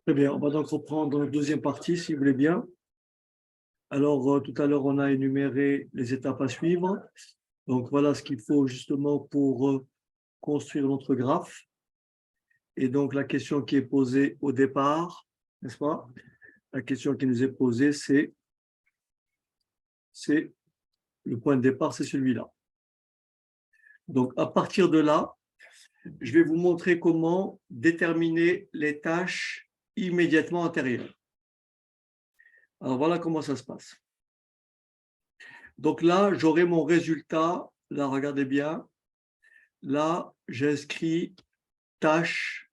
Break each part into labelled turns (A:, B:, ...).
A: Très bien, on va donc reprendre la deuxième partie, si vous voulez bien. Alors, tout à l'heure, on a énuméré les étapes à suivre. Donc, voilà ce qu'il faut justement pour construire notre graphe. Et donc, la question qui est posée au départ, n'est-ce pas? La question qui nous est posée, c'est le point de départ, c'est celui-là. Donc, à partir de là, je vais vous montrer comment déterminer les tâches immédiatement antérieures. Alors, voilà comment ça se passe. Donc là, j'aurai mon résultat. Là, regardez bien. Là, j'inscris tâche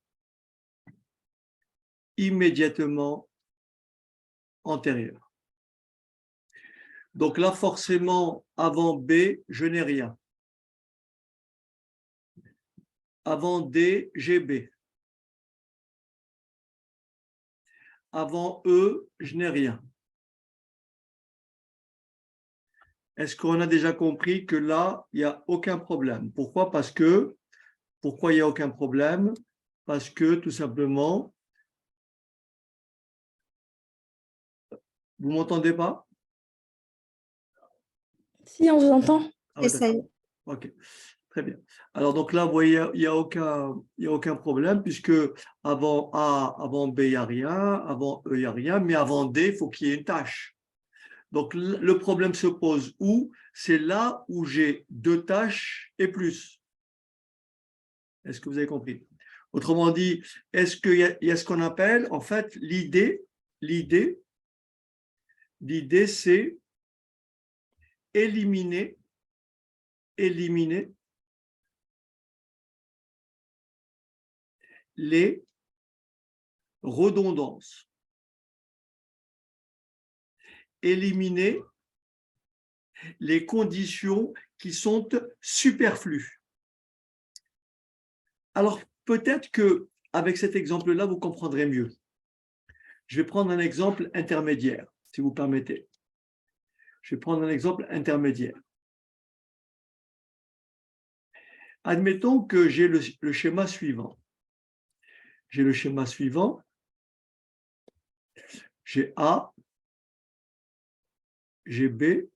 A: immédiatement antérieure. Donc là, forcément, avant B, je n'ai rien. Avant D, j'ai B. Avant E, je n'ai rien. Est-ce qu'on a déjà compris que là, il n'y a aucun problème? Pourquoi? Pourquoi il n'y a aucun problème? Parce que tout simplement, vous ne m'entendez pas?
B: Si, on vous entend.
A: Ah ouais, d'accord. OK, très bien. Alors, donc là, vous voyez, il n'y a aucun problème, puisque avant A, avant B, il n'y a rien, avant E, il n'y a rien, mais avant D, il faut qu'il y ait une tâche. Donc, le problème se pose où? C'est là où j'ai deux tâches et plus. Est-ce que vous avez compris? Autrement dit, est-ce qu'il y a ce qu'on appelle, en fait, l'idée, c'est éliminer les redondances. Éliminer les conditions qui sont superflues. Alors, peut-être qu'avec cet exemple-là, vous comprendrez mieux. Je vais prendre un exemple intermédiaire, si vous permettez. Je vais prendre un exemple intermédiaire. Admettons que j'ai le schéma suivant. J'ai le schéma suivant. J'ai A, j'ai B,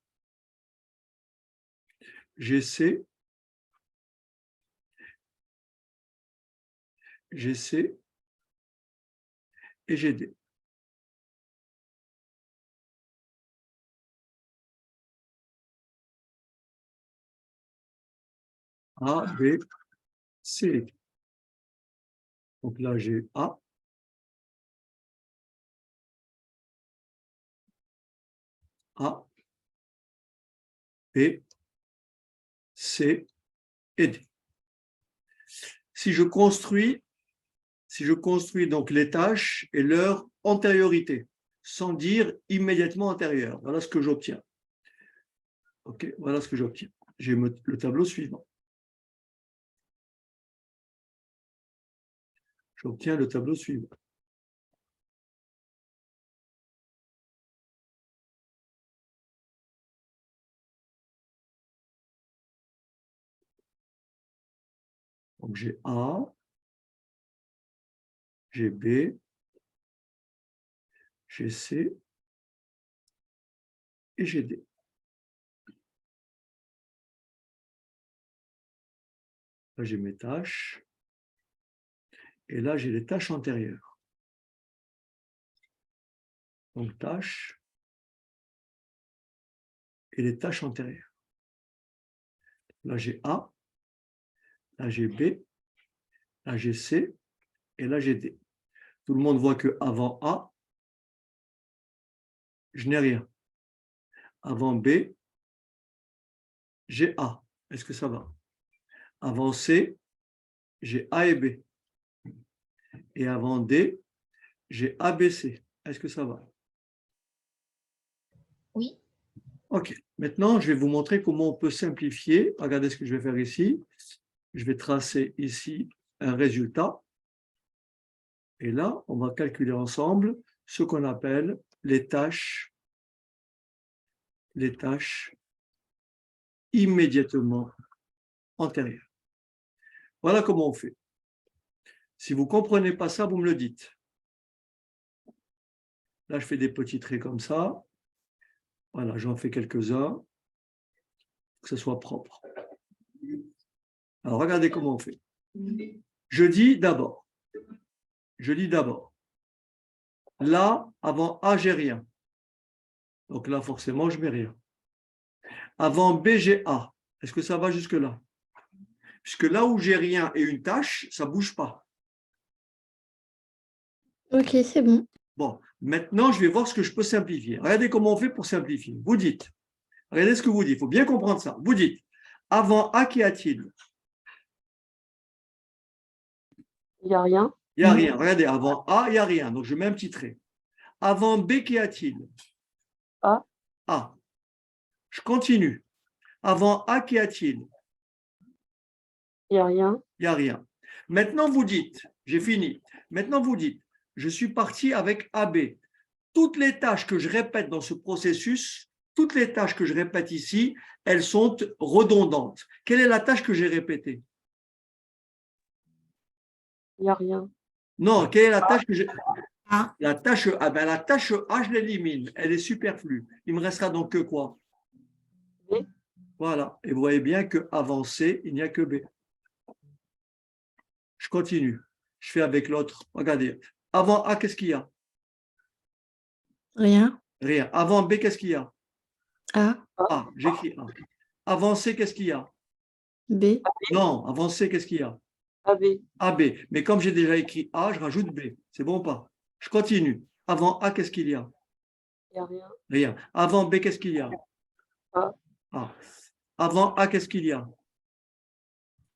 A: j'ai C, j'ai C et j'ai D. A, B, C. Donc là, j'ai A, B, C et D. Si je construis donc les tâches et leur antériorité, sans dire immédiatement antérieure, voilà ce que j'obtiens. OK, voilà ce que j'obtiens. J'ai le tableau suivant. J'obtiens le tableau suivant. Donc j'ai A, j'ai B, j'ai C et j'ai D. Là, j'ai mes tâches. Et là, j'ai les tâches antérieures. Donc, tâches et les tâches antérieures. Là, j'ai A, là, j'ai B, là, j'ai C et là, j'ai D. Tout le monde voit qu'avant A, je n'ai rien. Avant B, j'ai A. Est-ce que ça va? Avant C, j'ai A et B. Et avant D, j'ai ABC. Est-ce que ça va?
B: Oui.
A: OK. Maintenant, je vais vous montrer comment on peut simplifier. Regardez ce que je vais faire ici. Je vais tracer ici un résultat. Et là, on va calculer ensemble ce qu'on appelle les tâches immédiatement antérieures. Voilà comment on fait. Si vous ne comprenez pas ça, vous me le dites. Là, je fais des petits traits comme ça. Voilà, j'en fais quelques-uns, que ce soit propre. Alors, regardez comment on fait. Je dis d'abord. Là, avant A, j'ai rien. Donc là, forcément, je mets rien. Avant B, j'ai A. Est-ce que ça va jusque-là? Puisque là où j'ai rien et une tâche, ça ne bouge pas.
B: Ok, c'est bon.
A: Bon, maintenant, je vais voir ce que je peux simplifier. Regardez comment on fait pour simplifier. Vous dites, regardez ce que vous dites, il faut bien comprendre ça. Vous dites, avant A, qu'y a-t-il?
C: Il n'y a rien.
A: Il n'y a rien. Regardez, avant A, il n'y a rien. Donc, je mets un petit trait. Avant B, qu'y a-t-il?
C: A.
A: A. Je continue. Avant A, qu'y a-t-il?
C: Il n'y a rien.
A: Il n'y a rien. Maintenant, vous dites, j'ai fini. Maintenant, vous dites, je suis parti avec AB. Toutes les tâches que je répète dans ce processus, toutes les tâches que je répète ici, elles sont redondantes. Quelle est la tâche que j'ai répétée?
C: Il n'y a rien.
A: Non, quelle est la tâche que j'ai?
B: A.
A: La tâche A, la tâche A, je l'élimine. Elle est superflue. Il me restera donc que quoi?
C: B.
A: Voilà. Et vous voyez bien qu'avant C, il n'y a que B. Je continue. Je fais avec l'autre. Regardez. Avant A, qu'est-ce qu'il y a?
B: Rien.
A: Rien. Avant B, qu'est-ce qu'il y a?
B: A.
A: A. J'écris A. Avant C, qu'est-ce qu'il y a?
B: B.
A: Non. Avant C, qu'est-ce qu'il y a?
C: AB.
A: AB. Mais comme j'ai déjà écrit A, je rajoute B. C'est bon ou pas? Je continue. Avant A, qu'est-ce qu'il y a?
C: Il n'y a rien.
A: Rien. Avant B, qu'est-ce qu'il y a?
C: A.
A: A. Avant A, qu'est-ce qu'il y a?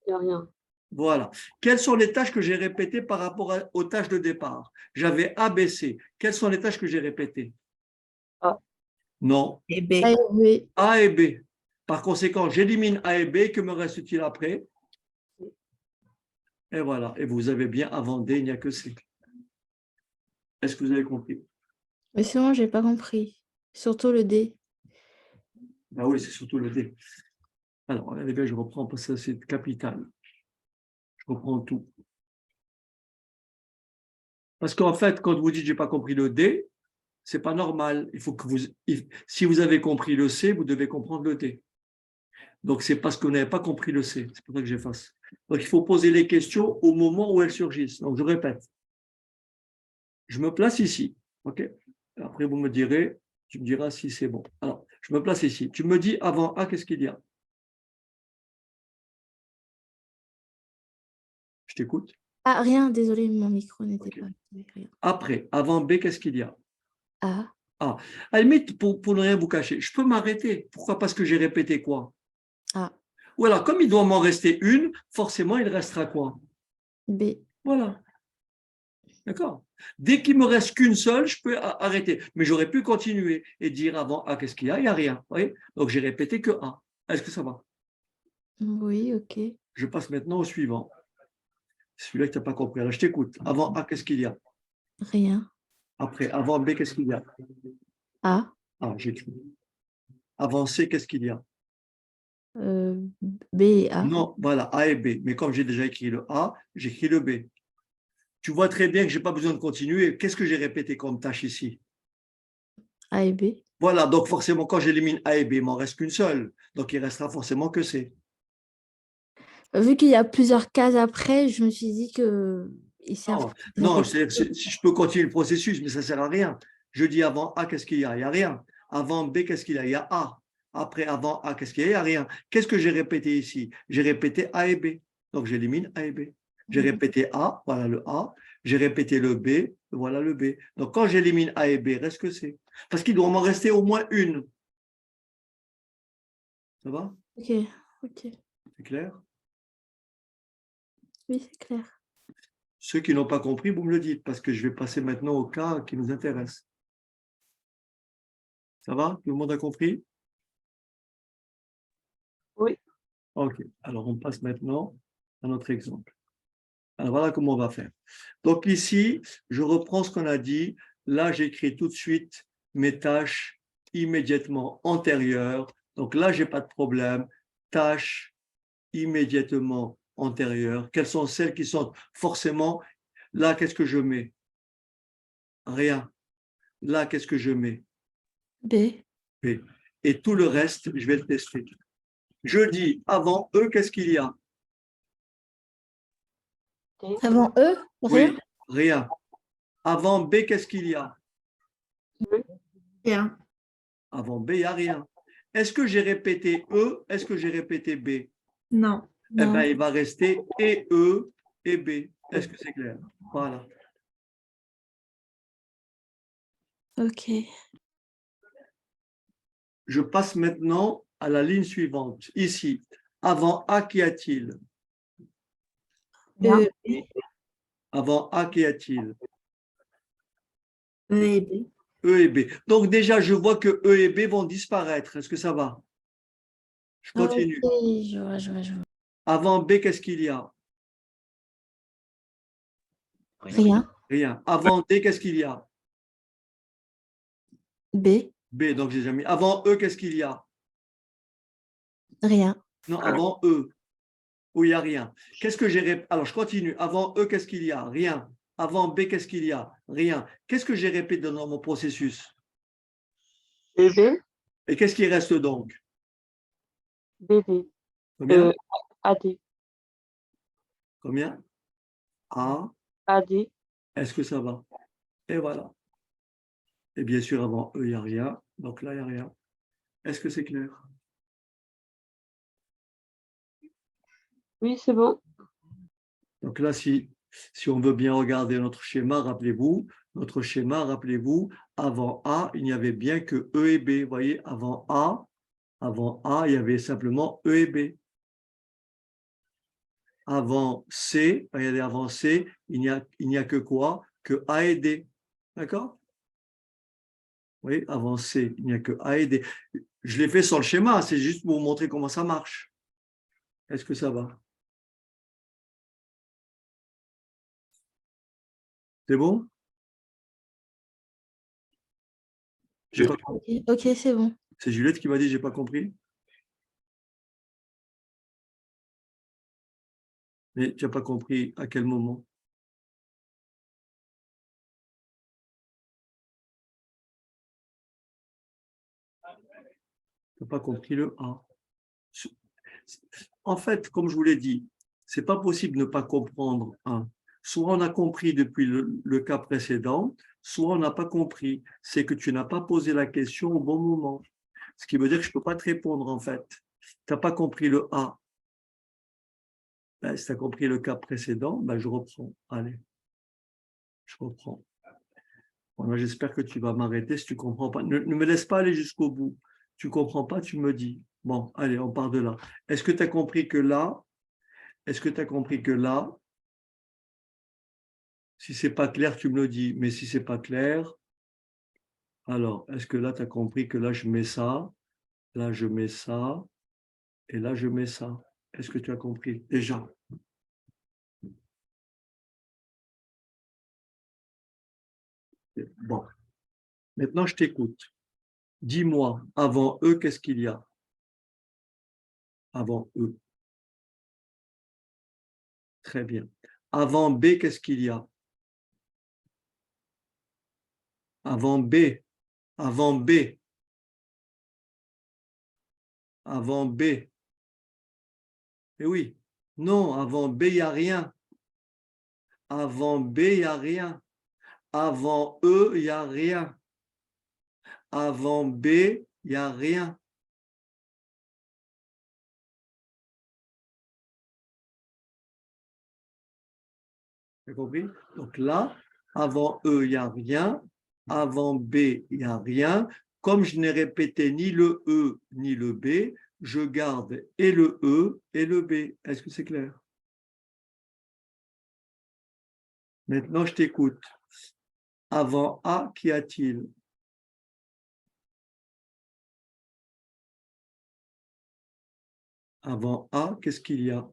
C: Il n'y a rien.
A: Voilà. Quelles sont les tâches que j'ai répétées par rapport aux tâches de départ? J'avais A, B, C. Quelles sont les tâches que j'ai répétées?
C: A.
A: Non.
B: Et B. A et B.
A: A et B. Par conséquent, j'élimine A et B. Que me reste-t-il après? Et voilà. Et vous avez bien avant D, il n'y a que C. Est-ce que vous avez compris?
B: Mais sinon, j'ai pas compris. Surtout le D.
A: Ben oui, c'est surtout le D. Alors, regardez bien, je reprends parce que c'est capital. Je reprends tout. Parce qu'en fait, quand vous dites j'ai pas compris le D, c'est pas normal. Il faut que si vous avez compris le C, vous devez comprendre le D. Donc, c'est parce que vous n'avez pas compris le C. C'est pour ça que j'efface. Donc, il faut poser les questions au moment où elles surgissent. Donc, je répète. Je me place ici. OK? Après, vous me direz, tu me diras si c'est bon. Alors, je me place ici. Tu me dis avant A, qu'est-ce qu'il y a? Je t'écoute.
B: Ah, rien, désolé, mon micro n'était
A: OK.
B: pas activé. Rien.
A: Après, avant B, qu'est-ce qu'il y a?
B: A.
A: A. À la limite, pour ne rien vous cacher, je peux m'arrêter. Pourquoi? Parce que j'ai répété quoi?
B: A.
A: Ou alors, comme il doit m'en rester une, forcément, il restera quoi?
B: B.
A: Voilà. D'accord? Dès qu'il me reste qu'une seule, je peux arrêter. Mais j'aurais pu continuer et dire avant A, qu'est-ce qu'il y a? Il n'y a rien. Vous voyez? Donc, j'ai répété que A. Est-ce que ça va?
B: Oui, ok.
A: Je passe maintenant au suivant. Celui-là que tu n'as pas compris. Alors, je t'écoute. Avant A, qu'est-ce qu'il y a?
B: Rien.
A: Après, avant B, qu'est-ce qu'il y a?
B: A.
A: Ah, j'écris. Avant C, qu'est-ce qu'il y a?
B: B et A.
A: Non, voilà, A et B. Mais comme j'ai déjà écrit le A, j'écris le B. Tu vois très bien que je n'ai pas besoin de continuer. Qu'est-ce que j'ai répété comme tâche ici?
B: A et B.
A: Voilà, donc forcément, quand j'élimine A et B, il m'en reste qu'une seule. Donc, il restera forcément que C.
B: Vu qu'il y a plusieurs cases après, je me suis dit que ils servent.
A: Non, je peux continuer le processus, mais ça ne sert à rien. Je dis avant A, qu'est-ce qu'il y a? Il n'y a rien. Avant B, qu'est-ce qu'il y a? Il y a A. Après, avant A, qu'est-ce qu'il y a? Il n'y a rien. Qu'est-ce que j'ai répété ici? J'ai répété A et B. Donc, j'élimine A et B. J'ai répété A, voilà le A. J'ai répété le B, voilà le B. Donc, quand j'élimine A et B, reste que C. Parce qu'il doit m'en rester au moins une. Ça va?
B: Ok, ok.
A: C'est clair?
B: Oui, c'est clair.
A: Ceux qui n'ont pas compris, vous me le dites, parce que je vais passer maintenant au cas qui nous intéresse. Ça va? Tout le monde a compris?
C: Oui.
A: OK. Alors, on passe maintenant à notre exemple. Alors, voilà comment on va faire. Donc, ici, je reprends ce qu'on a dit. Là, j'écris tout de suite mes tâches immédiatement antérieures. Donc, là, je n'ai pas de problème. Tâches immédiatement antérieures. Quelles sont celles qui sont forcément… Là, qu'est-ce que je mets? Rien. Là, qu'est-ce que je mets?
B: B.
A: B. Et tout le reste, je vais le tester. Je dis, avant E, qu'est-ce qu'il y a?
C: D,
B: Avant E, rien?
A: Oui, rien. Avant B, qu'est-ce qu'il y a?
C: E,
B: Rien.
A: Avant B, il n'y a rien. Est-ce que j'ai répété E? Est-ce que j'ai répété B?
B: Non.
A: Eh
B: Non.
A: bien, il va rester et E et B. Est-ce que c'est clair? Voilà.
B: Ok.
A: Je passe maintenant à la ligne suivante. Ici, avant A, qu'y a-t-il?
C: rien.
B: B.
A: Avant A, qu'y a-t-il?
B: E et B.
A: E et B. Donc déjà, je vois que E et B vont disparaître. Est-ce que ça va? Je
B: Ok,
A: continue.
B: je vois, je vois, je vois.
A: Avant B, qu'est-ce qu'il y a?
B: Rien.
A: Rien. Avant D, qu'est-ce qu'il y a?
B: B.
A: B, donc j'ai déjà mis. Avant E, qu'est-ce qu'il y a?
B: Rien.
A: Non, avant E, où il n'y a rien. Qu'est-ce que j'ai Alors, je continue. Avant E, qu'est-ce qu'il y a? Rien. Avant B, qu'est-ce qu'il y a? Rien. Qu'est-ce que j'ai répété dans mon processus?
C: BB,
A: Et qu'est-ce qui reste donc?
C: BD,
A: Combien?
C: AD,
A: Combien? A.
C: AD,
A: Est-ce que ça va? Et voilà. Et bien sûr, avant E, il n'y a rien. Donc là, il n'y a rien. Est-ce que c'est clair?
C: oui, c'est bon.
A: Donc là, si on veut bien regarder notre schéma, notre schéma, rappelez-vous, avant A, il n'y avait bien que E et B. Vous voyez, avant A, il y avait simplement E et B. Avant C, regardez, avant C, il n'y a que quoi? Que A et D. D'accord? Oui, avant C, il n'y a que A et D. Je l'ai fait sans le schéma, c'est juste pour vous montrer comment ça marche. Est-ce que ça va? C'est bon? J'ai pas compris.
B: Ok, ok, c'est bon.
A: C'est Juliette qui m'a dit j'ai pas compris. Mais tu n'as pas compris à quel moment? Tu n'as pas compris le A. En fait, comme je vous l'ai dit, c'est pas possible de ne pas comprendre un. Soit on a compris depuis le cas précédent, soit on n'a pas compris. C'est que tu n'as pas posé la question au bon moment. Ce qui veut dire que je ne peux pas te répondre en fait. Tu n'as pas compris le A. Ben, si tu as compris le cas précédent, ben, je reprends. Allez, je reprends. Voilà, j'espère que tu vas m'arrêter si tu ne comprends pas. Ne me laisse pas aller jusqu'au bout. Tu ne comprends pas, tu me dis. Bon, allez, on part de là. Est-ce que tu as compris que là, est-ce que tu as compris que là, si ce n'est pas clair, tu me le dis. Mais si ce n'est pas clair, alors, est-ce que là, tu as compris que là, je mets ça, là, je mets ça, et là, je mets ça? Est-ce que tu as compris déjà? Bon, maintenant, je t'écoute. Dis-moi, avant E, qu'est-ce qu'il y a? Avant E. Très bien. Avant B, qu'est-ce qu'il y a? Avant B. Avant B. Avant B. Eh oui. Non, avant B, il n'y a rien. Avant B, il n'y a rien. Avant E, il n'y a rien. Avant B, il n'y a rien. Tu as compris? Donc là, avant E, il n'y a rien. Avant B, il n'y a rien. Comme je n'ai répété ni le E ni le B, je garde et le E et le B. Est-ce que c'est clair? Maintenant, je t'écoute. Avant A, qu'y a-t-il? Avant A, qu'est-ce qu'il y a?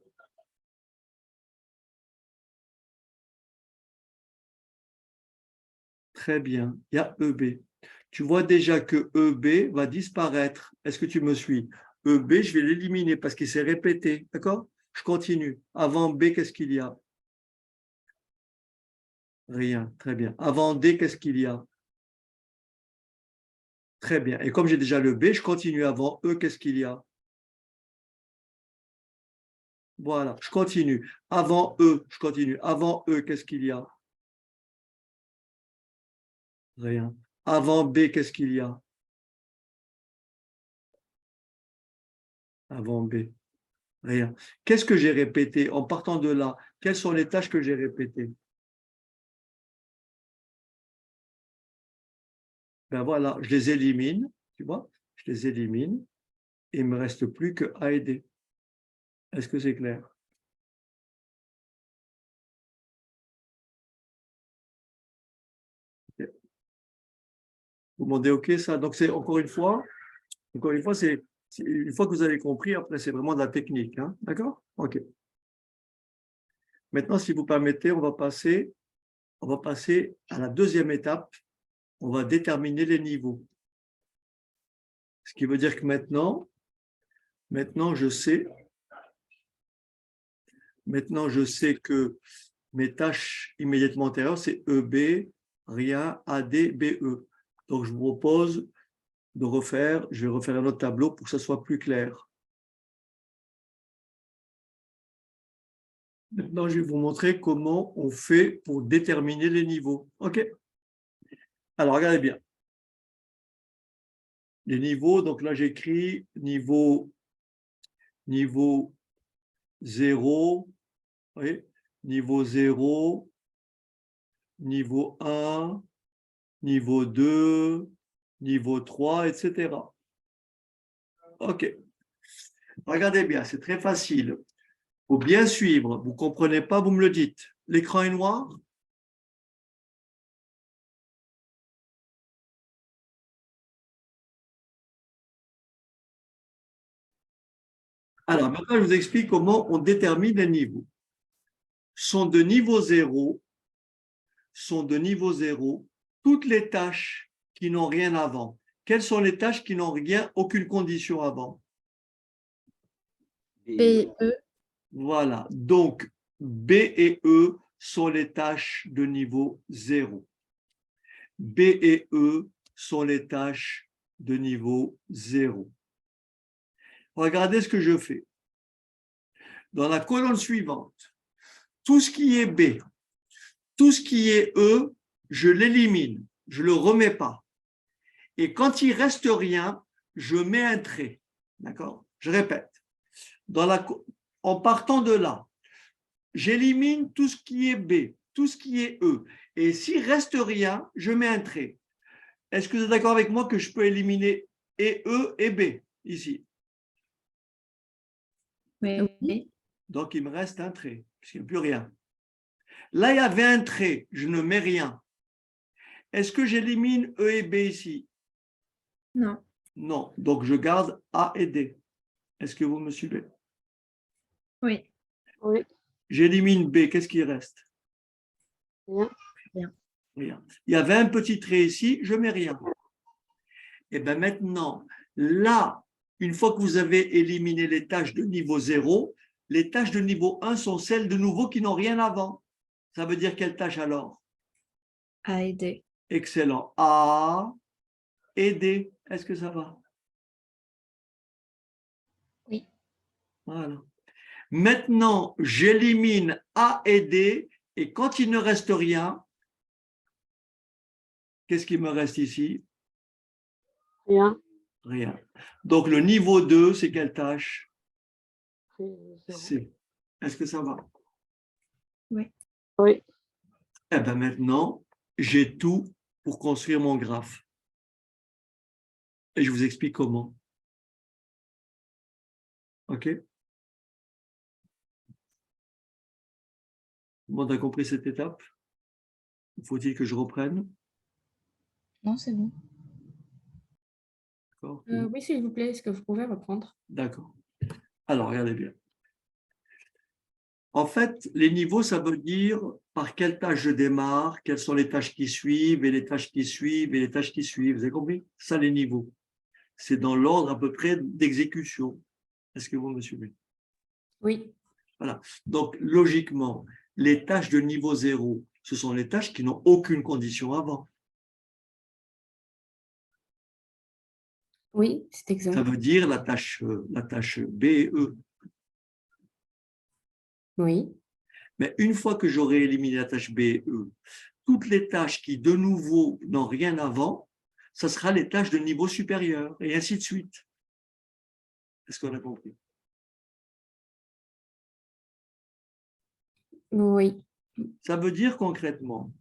A: Très bien, il y a EB. Tu vois déjà que EB va disparaître. Est-ce que tu me suis? EB, je vais l'éliminer parce qu'il s'est répété. D'accord? Je continue. Avant B, qu'est-ce qu'il y a? Rien. Très bien. Avant D, qu'est-ce qu'il y a? Très bien. Et comme j'ai déjà le B, je continue avant E, qu'est-ce qu'il y a? Voilà, je continue. Avant E, je continue. Avant E, qu'est-ce qu'il y a? Rien. Avant B, qu'est-ce qu'il y a? Avant B, rien. Qu'est-ce que j'ai répété en partant de là? Quelles sont les tâches que j'ai répétées? Ben voilà, je les élimine, tu vois, je les élimine et il ne me reste plus que A et D. Est-ce que c'est clair? Vous demandez OK, ça? Donc, c'est encore une fois, une fois que vous avez compris, après, c'est vraiment de la technique. Hein? D'accord? OK. Maintenant, si vous permettez, on va passer à la deuxième étape. On va déterminer les niveaux. Ce qui veut dire que maintenant, maintenant, je sais que mes tâches immédiatement antérieures, c'est EB, rien, AD, BE. Donc, je vous propose je vais refaire un autre tableau pour que ce soit plus clair. Maintenant, je vais vous montrer comment on fait pour déterminer les niveaux. OK? Alors, regardez bien. Les niveaux, donc là, j'écris niveau 0, oui, niveau 0, niveau 1, niveau 2, niveau 3, etc. OK. Regardez bien, c'est très facile. Il faut bien suivre. Vous ne comprenez pas, vous me le dites. L'écran est noir? Alors, maintenant, je vous explique comment on détermine les niveaux. Sont de niveau 0, toutes les tâches qui n'ont rien avant. Quelles sont les tâches qui n'ont rien, aucune condition avant?
B: B, E,
A: Voilà. Donc, B et E sont les tâches de niveau 0. B et E sont les tâches de niveau 0. Regardez ce que je fais. Dans la colonne suivante, tout ce qui est B, tout ce qui est E, je l'élimine, je ne le remets pas. Et quand il reste rien, je mets un trait. D'accord? Je répète. En partant de là, j'élimine tout ce qui est B, tout ce qui est E. Et s'il reste rien, je mets un trait. Est-ce que vous êtes d'accord avec moi que je peux éliminer et E et B ici?
B: oui.
A: Donc, il me reste un trait, puisqu'il n'y a plus rien. Là, il y avait un trait, je ne mets rien. Est-ce que j'élimine E et B ici?
B: Non.
A: Non. Donc, je garde A et D. Est-ce que vous me suivez?
B: Oui.
C: Oui.
A: J'élimine B, qu'est-ce qui reste?
C: Rien.
A: Rien. Il y avait un petit trait ici, je ne mets rien. Et bien maintenant, là, une fois que vous avez éliminé les tâches de niveau 0, les tâches de niveau 1 sont celles de nouveau qui n'ont rien avant. Ça veut dire quelle tâche alors?
B: A et D.
A: Excellent. A et D. Est-ce que ça va?
B: Oui.
A: Voilà. Maintenant, j'élimine A et D et quand il ne reste rien, qu'est-ce qui me reste ici?
C: Rien.
A: Rien. Donc, le niveau 2, c'est quelle tâche?
C: Zéro.
A: C. Est-ce que ça va?
B: Oui.
C: Oui.
A: Eh bien maintenant, j'ai tout pour construire mon graphe. Et je vous explique comment. OK? Tout le monde a compris cette étape? Faut-il que je reprenne?
D: Non, c'est bon.
A: D'accord.
D: Oui, s'il vous plaît, est-ce que vous pouvez reprendre?
A: D'accord. Alors, regardez bien. En fait, les niveaux, ça veut dire par quelle tâche je démarre, quelles sont les tâches qui suivent, et les tâches qui suivent, et les tâches qui suivent. Vous avez compris? Ça, les niveaux. C'est dans l'ordre à peu près d'exécution. Est-ce que vous me suivez?
D: Oui.
A: Voilà. Donc, logiquement, les tâches de niveau 0, ce sont les tâches qui n'ont aucune condition avant.
D: Oui, c'est
A: Ça
D: exact.
A: veut dire la tâche B et E.
D: Oui,
A: Mais une fois que j'aurai éliminé la tâche B et E, toutes les tâches qui, de nouveau, n'ont rien avant, ça sera les tâches de niveau supérieur, et ainsi de suite. Est-ce qu'on a compris?
D: oui,
A: Ça veut dire concrètement,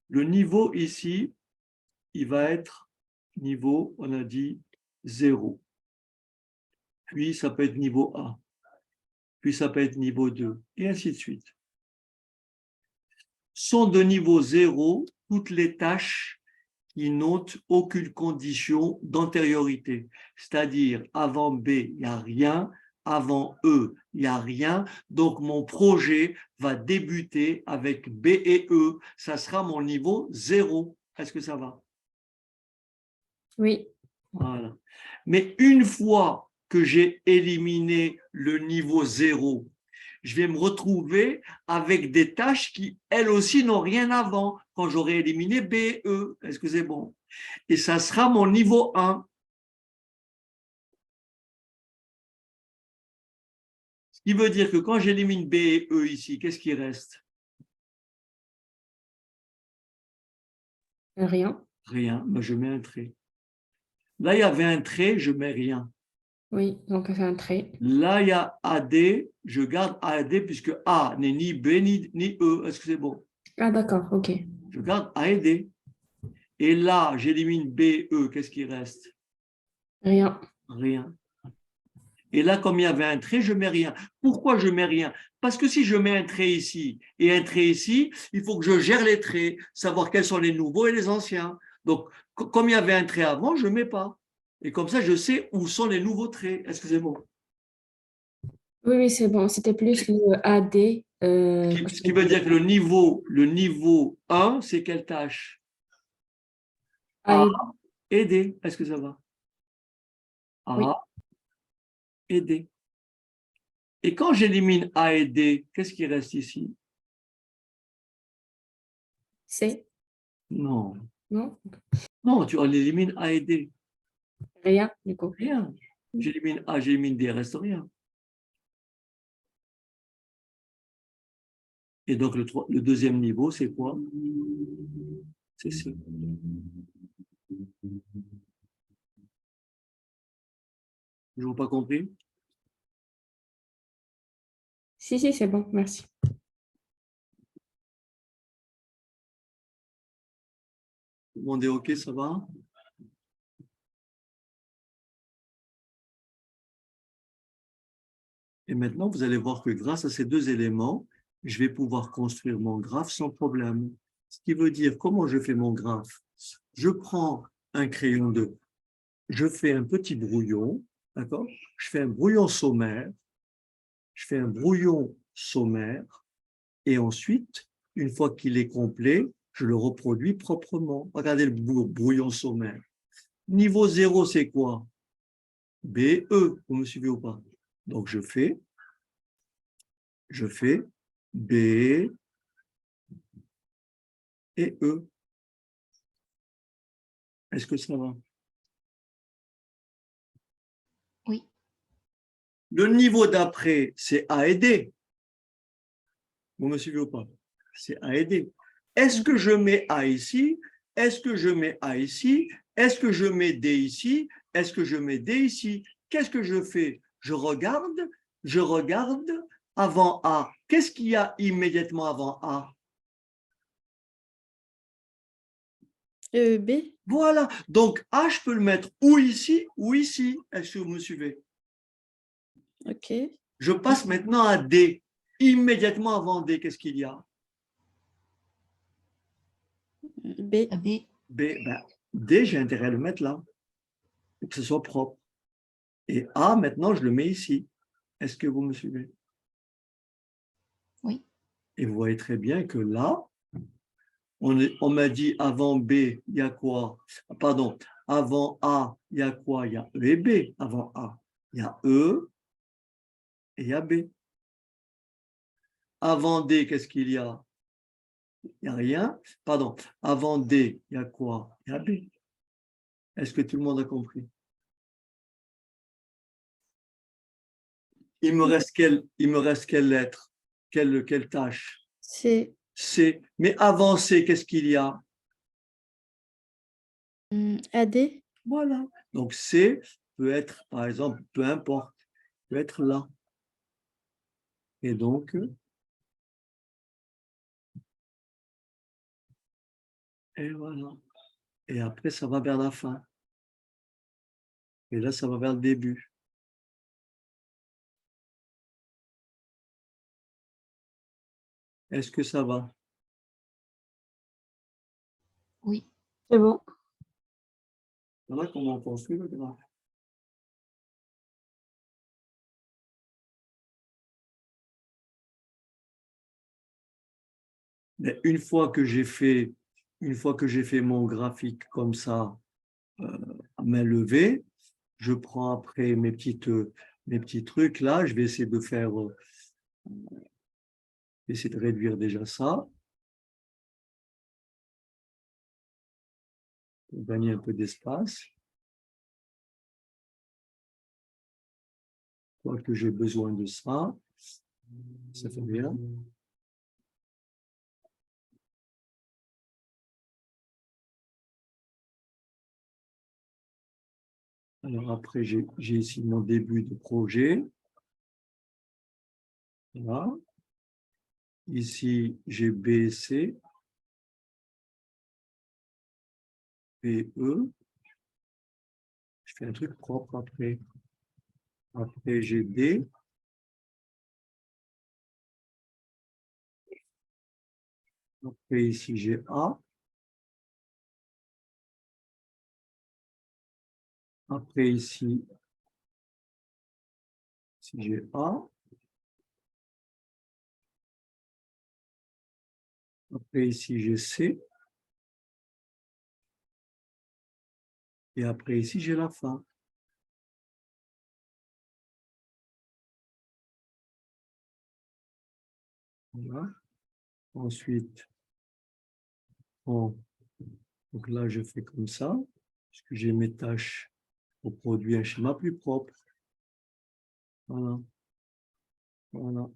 A: le niveau ici, il va être niveau, on a dit, 0. Puis ça peut être niveau A. Puis ça peut être niveau 2, et ainsi de suite. Sont de niveau 0 toutes les tâches qui n'ont aucune condition d'antériorité. C'est-à-dire, avant B, il n'y a rien, avant E, il n'y a rien. Donc, mon projet va débuter avec B et E. Ça sera mon niveau 0. Est-ce que ça va?
D: oui,
A: Voilà. Mais une fois que j'ai éliminé le niveau 0, je vais me retrouver avec des tâches qui, elles aussi, n'ont rien avant quand j'aurai éliminé B et E. Est-ce que c'est bon? Et ça sera mon niveau 1. Ce qui veut dire que quand j'élimine B et E ici, qu'est-ce qui reste?
D: rien.
A: Rien, mais je mets un trait. Là, il y avait un trait, je mets rien.
D: Oui, donc on fait un trait.
A: Là, il y a AD, je garde AD puisque A n'est ni B ni E. Est-ce que c'est bon?
D: Ah, d'accord, ok.
A: Je garde A et D. Et là, j'élimine B, E, qu'est-ce qui reste?
D: Rien.
A: Rien. Et là, comme il y avait un trait, je mets rien. Pourquoi je mets rien? Parce que si je mets un trait ici et un trait ici, il faut que je gère les traits, savoir quels sont les nouveaux et les anciens. Donc, comme il y avait un trait avant, je ne mets pas. Et comme ça, je sais où sont les nouveaux traits. Est-ce que c'est bon?
D: Oui, oui, c'est bon. C'était plus le AD.
A: Ce qui veut dire que le niveau 1, c'est quelle tâche? A
D: A
A: et D. Est-ce que ça va?
D: oui,
A: A et D. Et quand j'élimine A et D, qu'est-ce qui reste ici?
D: C.
A: Non.
D: Non?
A: Non, on élimine A et D.
D: Rien, du coup.
A: Rien. J'élimine A, j'élimine D, il reste rien. Et donc, le deuxième niveau, c'est quoi? C'est C. Toujours pas compris?
D: Si, si, c'est bon, merci.
A: Tout le monde est OK, ça va? Et maintenant, vous allez voir que grâce à ces deux éléments, je vais pouvoir construire mon graphe sans problème. Ce qui veut dire, comment je fais mon graphe? Je prends un crayon de... Je fais un petit brouillon, d'accord? Je fais un brouillon sommaire. Je fais un brouillon sommaire. Et ensuite, une fois qu'il est complet, je le reproduis proprement. Regardez le brouillon sommaire. Niveau 0, c'est quoi? B, E. Vous me suivez ou pas? Donc, je fais B et E. Est-ce que ça va?
E: Oui.
A: Le niveau d'après, c'est A et D. Vous me suivez ou pas? C'est A et D. Est-ce que je mets A ici? Est-ce que je mets A ici? Est-ce que je mets D ici? Est-ce que je mets D ici? Qu'est-ce que je fais? Je regarde avant A. Qu'est-ce qu'il y a immédiatement avant A?
B: B.
A: Voilà. Donc A, je peux le mettre ou ici ou ici. Est-ce que vous me suivez?
B: OK.
A: Je passe maintenant à D. Immédiatement avant D, qu'est-ce qu'il y a?
B: B.
E: B.
A: B, ben, D, j'ai intérêt à le mettre là, pour que ce soit propre. Et A, maintenant, je le mets ici. Est-ce que vous me suivez?
E: Oui.
A: Et vous voyez très bien que là, on m'a dit avant B, il y a quoi? Pardon, avant A, il y a quoi? Il y a E et B. Avant A, il y a E et il y a B. Avant D, qu'est-ce qu'il y a? Il n'y a rien. Pardon, avant D, il y a quoi? Il y a B. Est-ce que tout le monde a compris? Il me reste quelle lettre? Quelle tâche?
B: C'est
A: C. Mais avant C, qu'est-ce qu'il y a?
B: AD.
A: Voilà. Donc C peut être, par exemple, peu importe, peut être là. Et donc, et voilà. Et après, ça va vers la fin. Et là, ça va vers le début. Est-ce que ça va?
D: Oui.
C: C'est bon.
A: Voilà comment on construit le graphe. Mais une fois que j'ai fait mon graphique comme ça, à main levée, je prends après mes petits trucs là, je vais essayer de réduire déjà ça, pour gagner un peu d'espace. Je crois que j'ai besoin de ça. Ça fait bien. Alors après, j'ai ici mon début de projet. Voilà. Ici, j'ai B, C, B, E. Je fais un truc propre après. Après, j'ai D. Après, ici, j'ai A. Après, ici j'ai A. Après, ici, j'ai C. Et après, ici, j'ai la fin. Voilà. Ensuite, donc là, je fais comme ça, puisque j'ai mes tâches pour produire un schéma plus propre. Voilà. Voilà.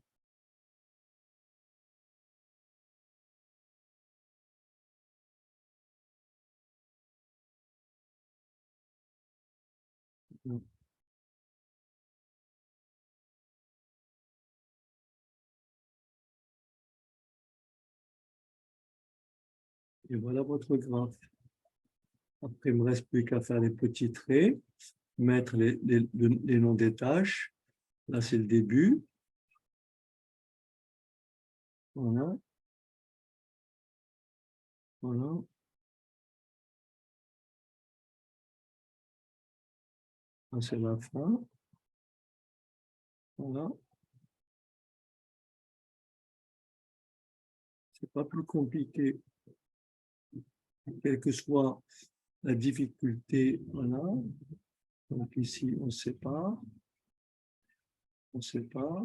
A: Et voilà votre graphe. Après, il ne me reste plus qu'à faire les petits traits, mettre les noms des tâches. Là, c'est le début. Voilà. Voilà. Là, c'est la fin. Voilà. C'est pas plus compliqué, quelle que soit la difficulté. Voilà. Donc ici, on sépare. On sépare.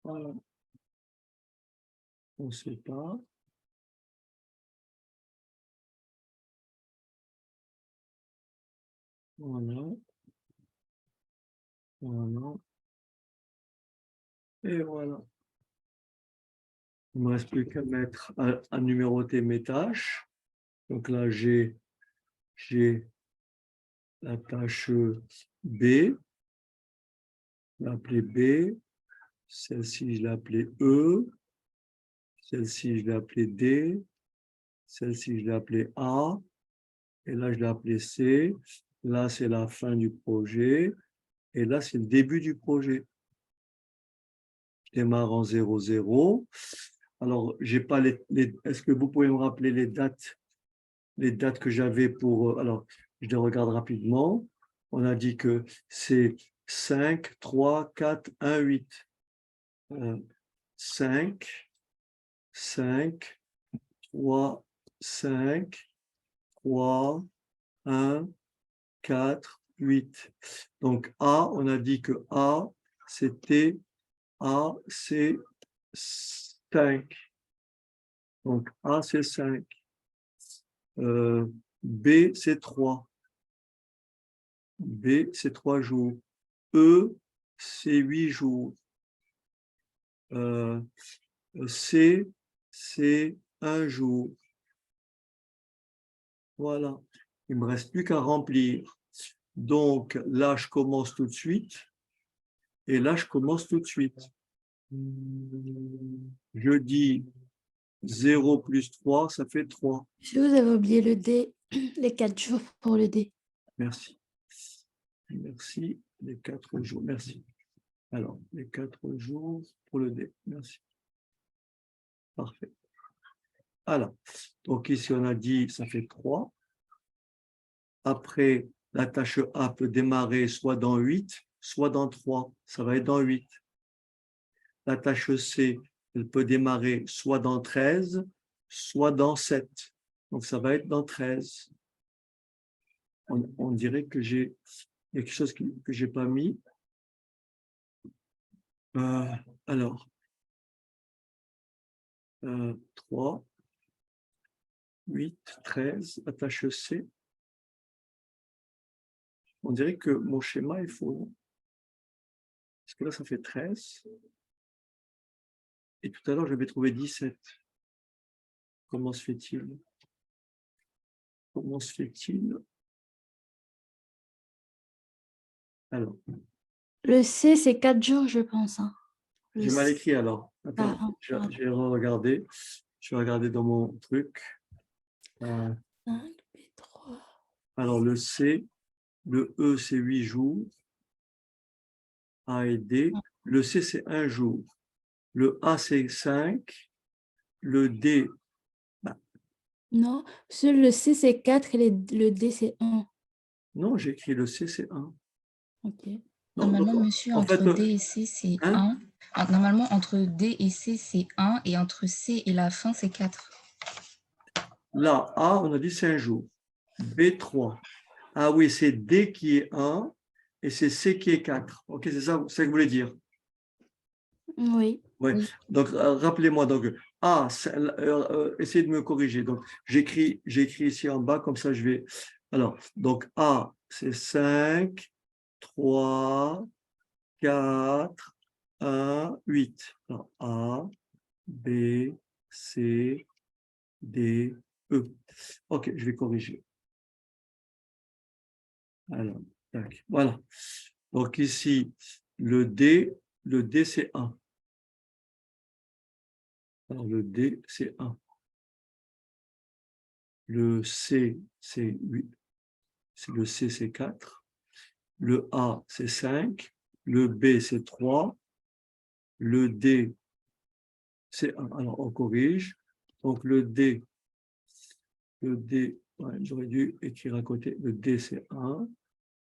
A: Voilà. On sépare. Voilà. Voilà. Et voilà. Il ne me reste plus qu'à mettre, à numéroter mes tâches. Donc là, j'ai la tâche B, je l'ai appelée B, celle-ci, je l'ai appelée E, celle-ci, je l'ai appelée D, celle-ci, je l'ai appelée A, et là, je l'ai appelée C. Là, c'est la fin du projet, et là, c'est le début du projet. Je démarre en 0, 0. Alors, j'ai pas est-ce que vous pouvez me rappeler les dates que j'avais pour, alors, je les regarde rapidement. On a dit que c'est 5, 3, 4, 1, 8. 5, 5, 3, 5, 3, 1, 4, 8. Donc A, on a dit que A, c'était A, c'est 5. Donc A, c'est 5. B, c'est 3. B, c'est 3 jours. E, c'est 8 jours. C, c'est 1 jour. Voilà. Il ne me reste plus qu'à remplir. Donc, là, je commence tout de suite. Et là, je commence tout de suite. Je dis 0 plus 3, ça fait 3.
B: Je vous avais oublié le D, les 4 jours pour le D.
A: Merci. Merci. Les 4 jours. Merci. Alors, les 4 jours pour le D. Merci. Parfait. Alors, donc ici, on a dit, ça fait 3. Après, la tâche A peut démarrer soit dans 8, soit dans 3. Ça va être dans 8. La tâche C, elle peut démarrer soit dans 13, soit dans 7. Donc, ça va être dans 13. On dirait que j'ai quelque chose que je n'ai pas mis. Alors, 3, 8, 13, la tâche C. On dirait que mon schéma est faux. Parce que là, ça fait 13. Et tout à l'heure, j'avais trouvé 17. Comment se fait-il? Comment se fait-il? Alors,
B: Le C, c'est 4 jours, je pense. Hein. Le
A: j'ai mal
B: C.
A: écrit alors. Attends,
B: Ah,
A: je
B: pardon.
A: vais regarder. Je vais regarder dans mon truc.
B: 5, B3.
A: Alors, le C, le E, c'est 8 jours. A et D. Le C, c'est 1 jour. Le A, c'est 5. Le D,
B: Non, seul le C, c'est 4 et le D, c'est 1.
A: non, j'ai écrit le C, c'est 1.
B: OK.
A: Non,
E: Normalement,
A: donc,
E: monsieur,
A: en fait,
E: entre D et C, c'est
A: hein,
E: 1. Normalement, entre D et C, c'est 1. Et entre C et la fin, c'est 4.
A: là, A, on a dit 5 jours. B, 3. Ah oui, c'est D qui est 1 et c'est C qui est 4. OK, c'est ça que vous voulez dire?
B: Oui.
A: Ouais.
E: Oui.
A: Donc, rappelez-moi, donc, A, essayez de me corriger. Donc, j'écris ici en bas, comme ça, je vais. Alors, donc, A, c'est 5, 3, 4, 1, 8. Alors, A, B, C, D, E. OK, je vais corriger. Alors, tac, voilà. Donc ici, le D, c'est 1. Alors, le D, c'est 1. Le C, c'est 8. Le C, c'est 4. Le A, c'est 5. Le B, c'est 3. Le D, c'est 1. Alors, on corrige. Donc, le D, ouais, j'aurais dû écrire à côté. Le D, c'est 1.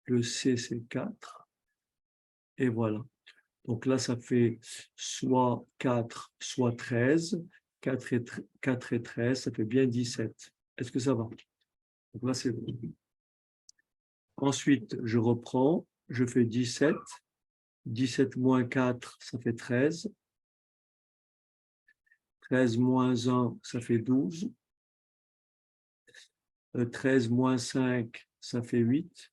A: Le C, c'est 4. Et voilà. Donc là, ça fait soit 4, soit 13. 4 et 13, ça fait bien 17. Est-ce que ça va? Donc là, c'est bon. Ensuite, je reprends, je fais 17. 17 moins 4, ça fait 13. 13 moins 1, ça fait 12. 13 moins 5, ça fait 8.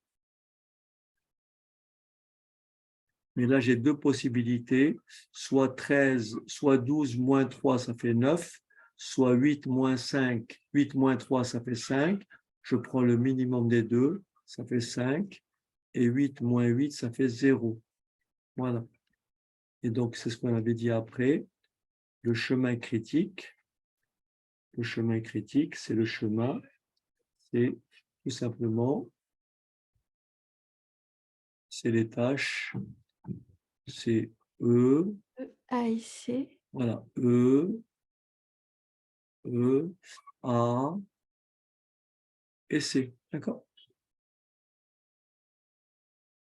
A: Mais là, j'ai deux possibilités. Soit 13, soit 12 moins 3, ça fait 9. Soit 8 moins 5, 8 moins 3, ça fait 5. Je prends le minimum des deux, ça fait 5. Et 8 moins 8, ça fait 0. Voilà. Et donc, c'est ce qu'on avait dit après. Le chemin critique. Le chemin critique, c'est le chemin. C'est tout simplement, c'est les tâches. C'est E.
B: A et C.
A: Voilà. E, A et C. D'accord?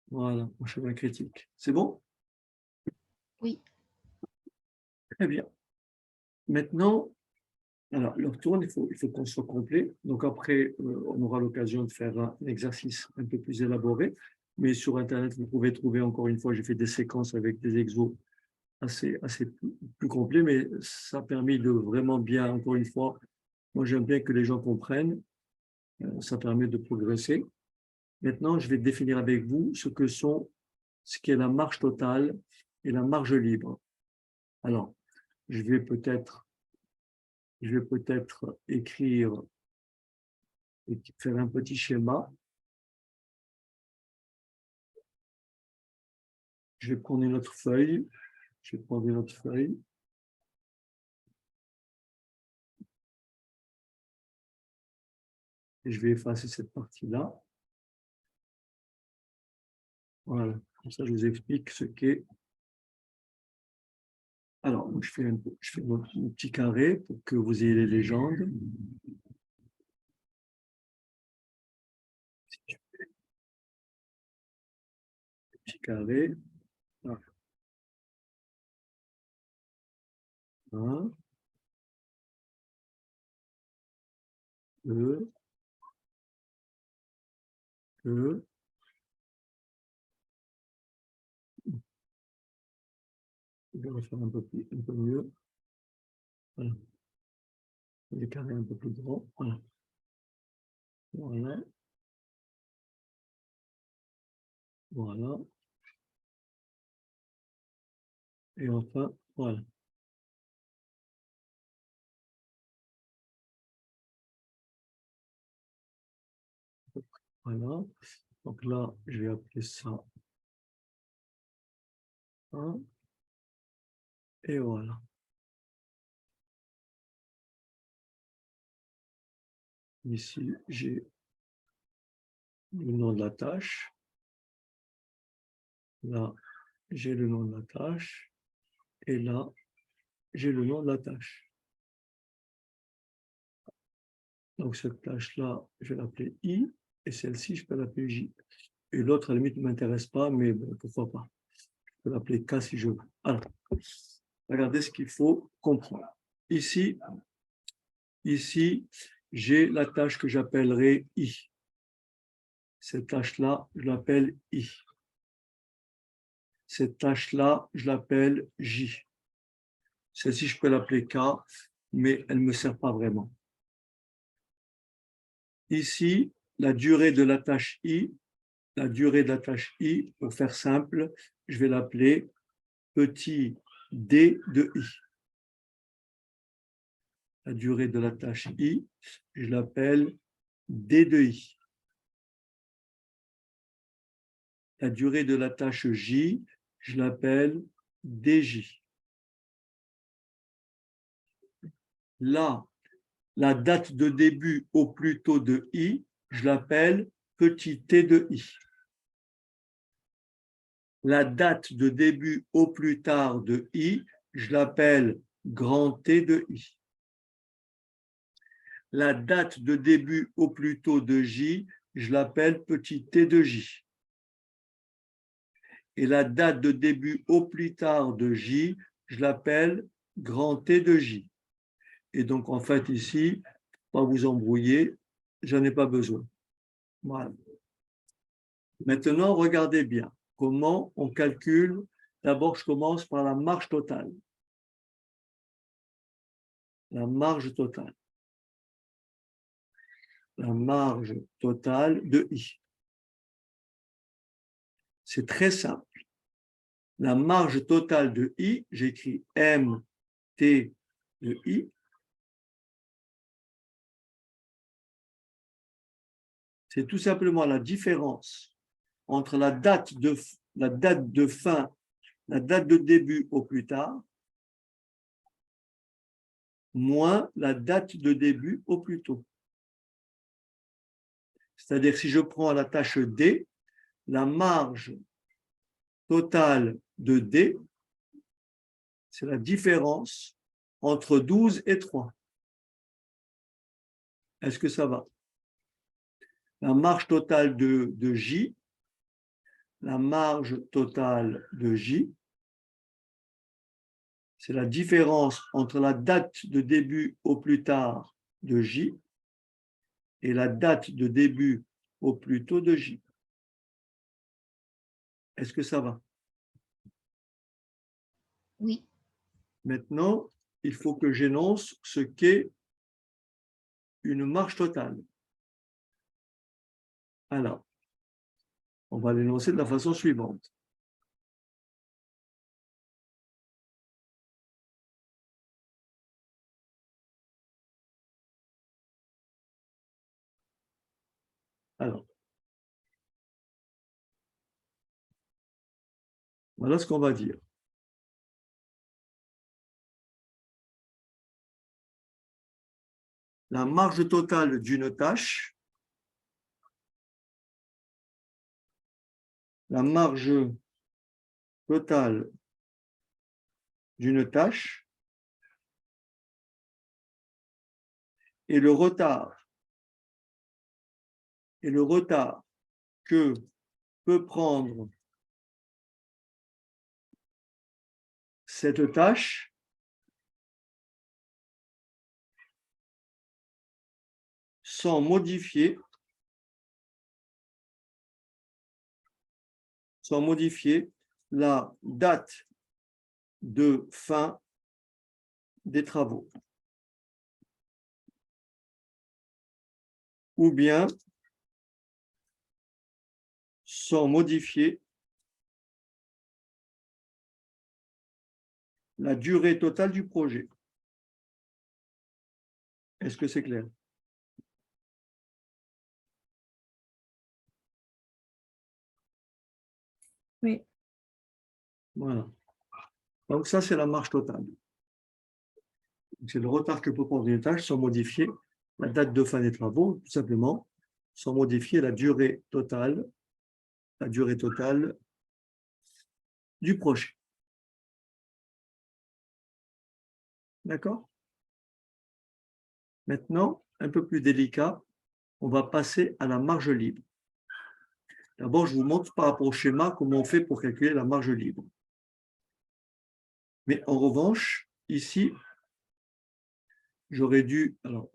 A: Voilà, mon chemin critique. C'est bon?
E: Oui.
A: Très bien. Maintenant, alors, le retour, il faut qu'on soit complet. Donc après, on aura l'occasion de faire un exercice un peu plus élaboré. Mais sur Internet, vous pouvez trouver, encore une fois, j'ai fait des séquences avec des exos assez plus complets, mais ça a permis de vraiment bien, encore une fois, moi j'aime bien que les gens comprennent. Ça permet de progresser. Maintenant, je vais définir avec vous ce qu'est la marge totale et la marge libre. Alors, je vais peut-être écrire et faire un petit schéma. Je vais prendre une autre feuille. Et je vais effacer cette partie-là. Voilà. Comme ça, je vous explique ce qu'est. Alors, je fais un petit carré pour que vous ayez les légendes. Petit carré. Voilà. 1, 2, 2. Je vais refaire un peu mieux. Voilà. Les carrés un peu plus grands. Voilà. Voilà. Voilà. Et enfin, voilà. Voilà. Donc là, je vais appeler ça 1. Et voilà. Ici, j'ai le nom de la tâche. Là, j'ai le nom de la tâche. Et là, j'ai le nom de la tâche. Donc, cette tâche-là, je vais l'appeler I. Et celle-ci, je peux l'appeler J. Et l'autre, à la limite, ne m'intéresse pas, mais bon, pourquoi pas. Je peux l'appeler K si je veux. Alors, regardez ce qu'il faut comprendre. Ici, j'ai la tâche que j'appellerai I. Cette tâche-là, je l'appelle I. Cette tâche-là, je l'appelle J. Celle-ci, je peux l'appeler K, mais elle ne me sert pas vraiment. Ici, la durée de la tâche I, pour faire simple, je vais l'appeler petit d de I. La durée de la tâche I, je l'appelle d de I. La durée de la tâche J, je l'appelle dj. Là, la date de début au plus tôt de I, je l'appelle petit t de I. La date de début au plus tard de I, je l'appelle grand T de I. La date de début au plus tôt de J, je l'appelle petit t de J. Et la date de début au plus tard de J, je l'appelle grand T de J. Et donc, en fait, ici, pas vous embrouiller, j'en ai pas besoin. Voilà. Maintenant, regardez bien comment on calcule. D'abord, je commence par la marge totale. La marge totale. La marge totale de I. C'est très simple. La marge totale de I, j'écris MT de I. C'est tout simplement la différence entre la date de fin, la date de début au plus tard, moins la date de début au plus tôt. C'est-à-dire, si je prends la tâche D, la marge totale de D, c'est la différence entre 12 et 3. Est-ce que ça va? La marge totale de J, la marge totale de J, c'est la différence entre la date de début au plus tard de J et la date de début au plus tôt de J. Est-ce que ça va?
E: Oui.
A: Maintenant, il faut que j'énonce ce qu'est une marge totale. Alors, on va l'énoncer de la façon suivante. Alors, voilà ce qu'on va dire. La marge totale d'une tâche, la marge totale d'une tâche et le retard que peut prendre cette tâche sans modifier la date de fin des travaux. Ou bien sans modifier la durée totale du projet. Est-ce que c'est clair?
D: Oui.
A: Voilà. Donc ça, c'est la marge totale. C'est le retard que peut prendre une tâche sans modifier la date de fin des travaux, tout simplement, sans modifier la durée totale du projet. D'accord? Maintenant, un peu plus délicat, on va passer à la marge libre. D'abord, je vous montre par rapport au schéma comment on fait pour calculer la marge libre. Mais en revanche, ici, j'aurais dû... Alors,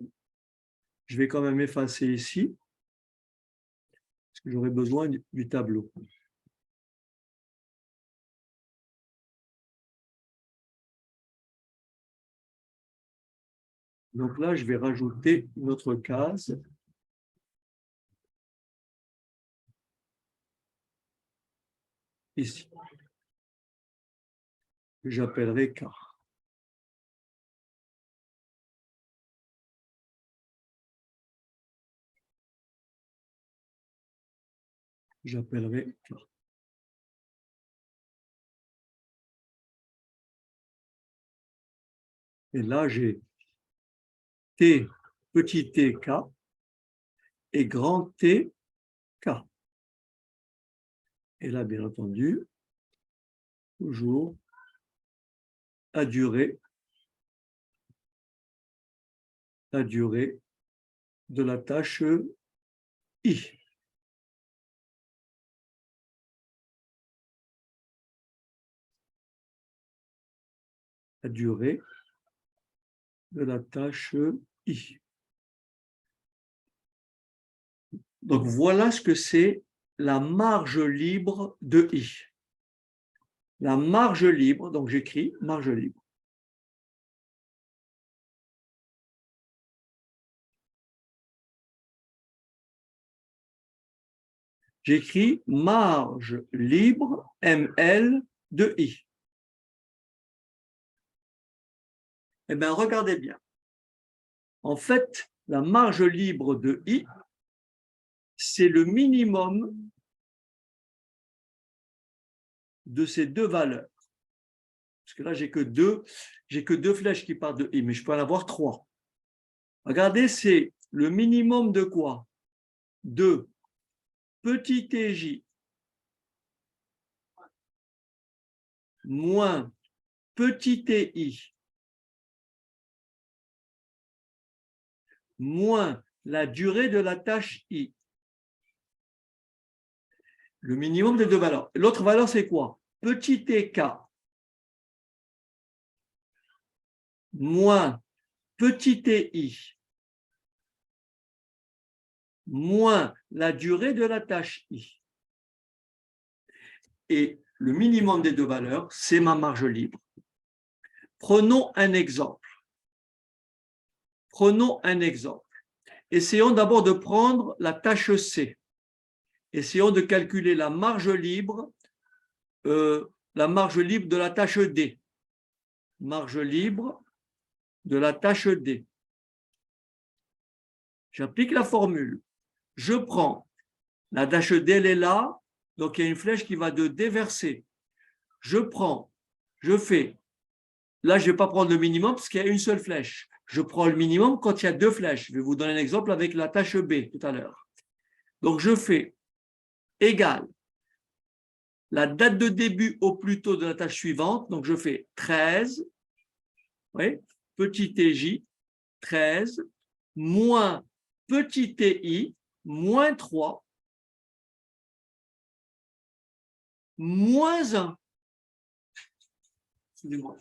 A: je vais quand même effacer ici, parce que j'aurais besoin du tableau. Donc là, je vais rajouter une autre case. Ici. Que j'appellerai K. J'appellerai K. Et là, j'ai T, petit t, K et grand T, K. Et là, bien entendu, toujours la durée de la tâche I. La durée de la tâche I. Donc, voilà ce que c'est la marge libre de I. La marge libre, donc j'écris marge libre. J'écris marge libre ML de I. Eh bien, regardez bien. En fait, la marge libre de I, c'est le minimum de ces deux valeurs. Parce que là, j'ai que deux flèches qui partent de I, mais je peux en avoir trois. Regardez, c'est le minimum de quoi? De petit tj moins petit ti moins la durée de la tâche I. Le minimum des deux valeurs. L'autre valeur, c'est quoi? Petit tk moins petit ti moins la durée de la tâche I. Et le minimum des deux valeurs, c'est ma marge libre. Prenons un exemple. Essayons d'abord de prendre la tâche C. essayons de calculer la marge libre de la tâche D. Marge libre de la tâche D. J'applique la formule. Je prends la tâche D, elle est là, donc il y a une flèche qui va de D vers C. Je fais, là je ne vais pas prendre le minimum parce qu'il y a une seule flèche. Je prends le minimum quand il y a deux flèches. Je vais vous donner un exemple avec la tâche B tout à l'heure. Donc je fais égal la date de début au plus tôt de la tâche suivante. Donc je fais 13, oui, petit TJ, 13, moins petit TI, moins 3, moins 1. Excusez-moi.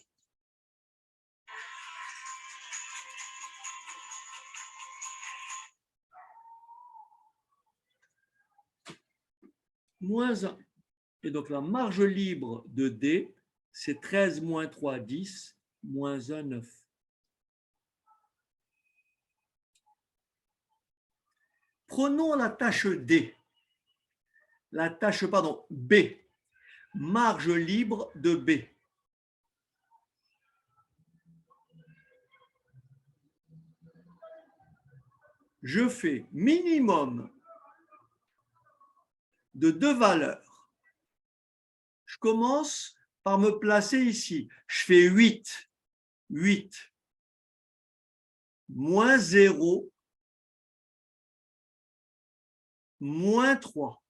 A: Moins 1. Et donc la marge libre de D, c'est 13 moins 3, 10, moins 1, 9. Prenons la tâche D, la tâche, pardon, B, marge libre de B. Je fais minimum de deux valeurs. Je commence par me placer ici. Je fais 8, 8, moins 0, moins 3.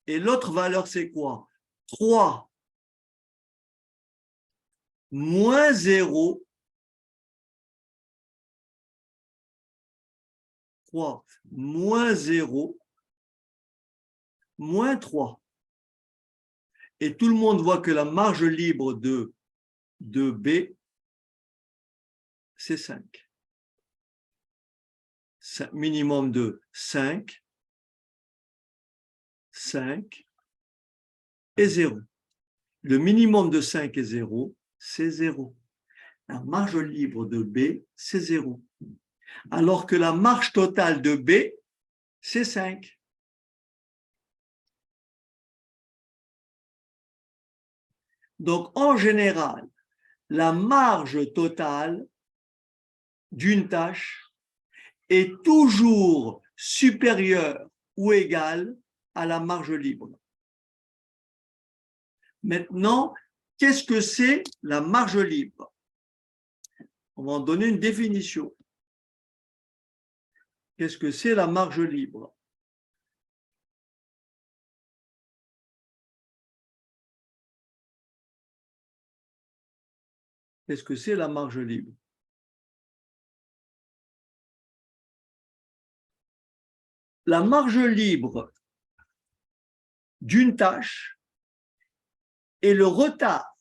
A: Et l'autre valeur, c'est quoi? 3, moins 0, 3, moins 0, moins 3. Et tout le monde voit que la marge libre de B, c'est 5. Minimum de 5, 5 et 0. Le minimum de 5 et 0, c'est 0. La marge libre de B, c'est 0. Alors que la marge totale de B, c'est 5. Donc, en général, la marge totale d'une tâche est toujours supérieure ou égale à la marge libre. Maintenant, qu'est-ce que c'est la marge libre? On va en donner une définition. Qu'est-ce que c'est la marge libre? Qu'est-ce que c'est la marge libre? La marge libre d'une tâche est le retard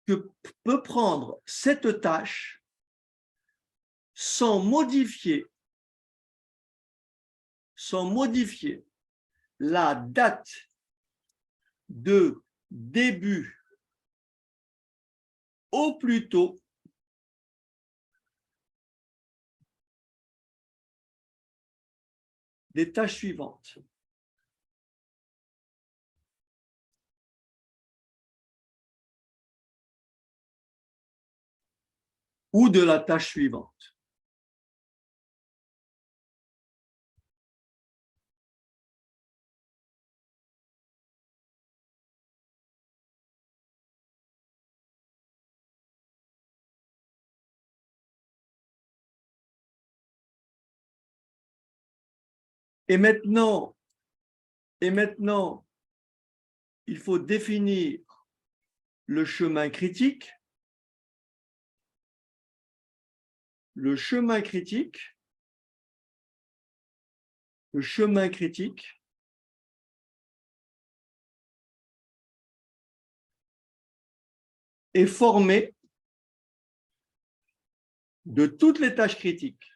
A: que peut prendre cette tâche sans modifier la date de début au plus tôt des tâches suivantes. Ou de la tâche suivante. Et maintenant, il faut définir le chemin critique. Le chemin critique est formé de toutes les tâches critiques.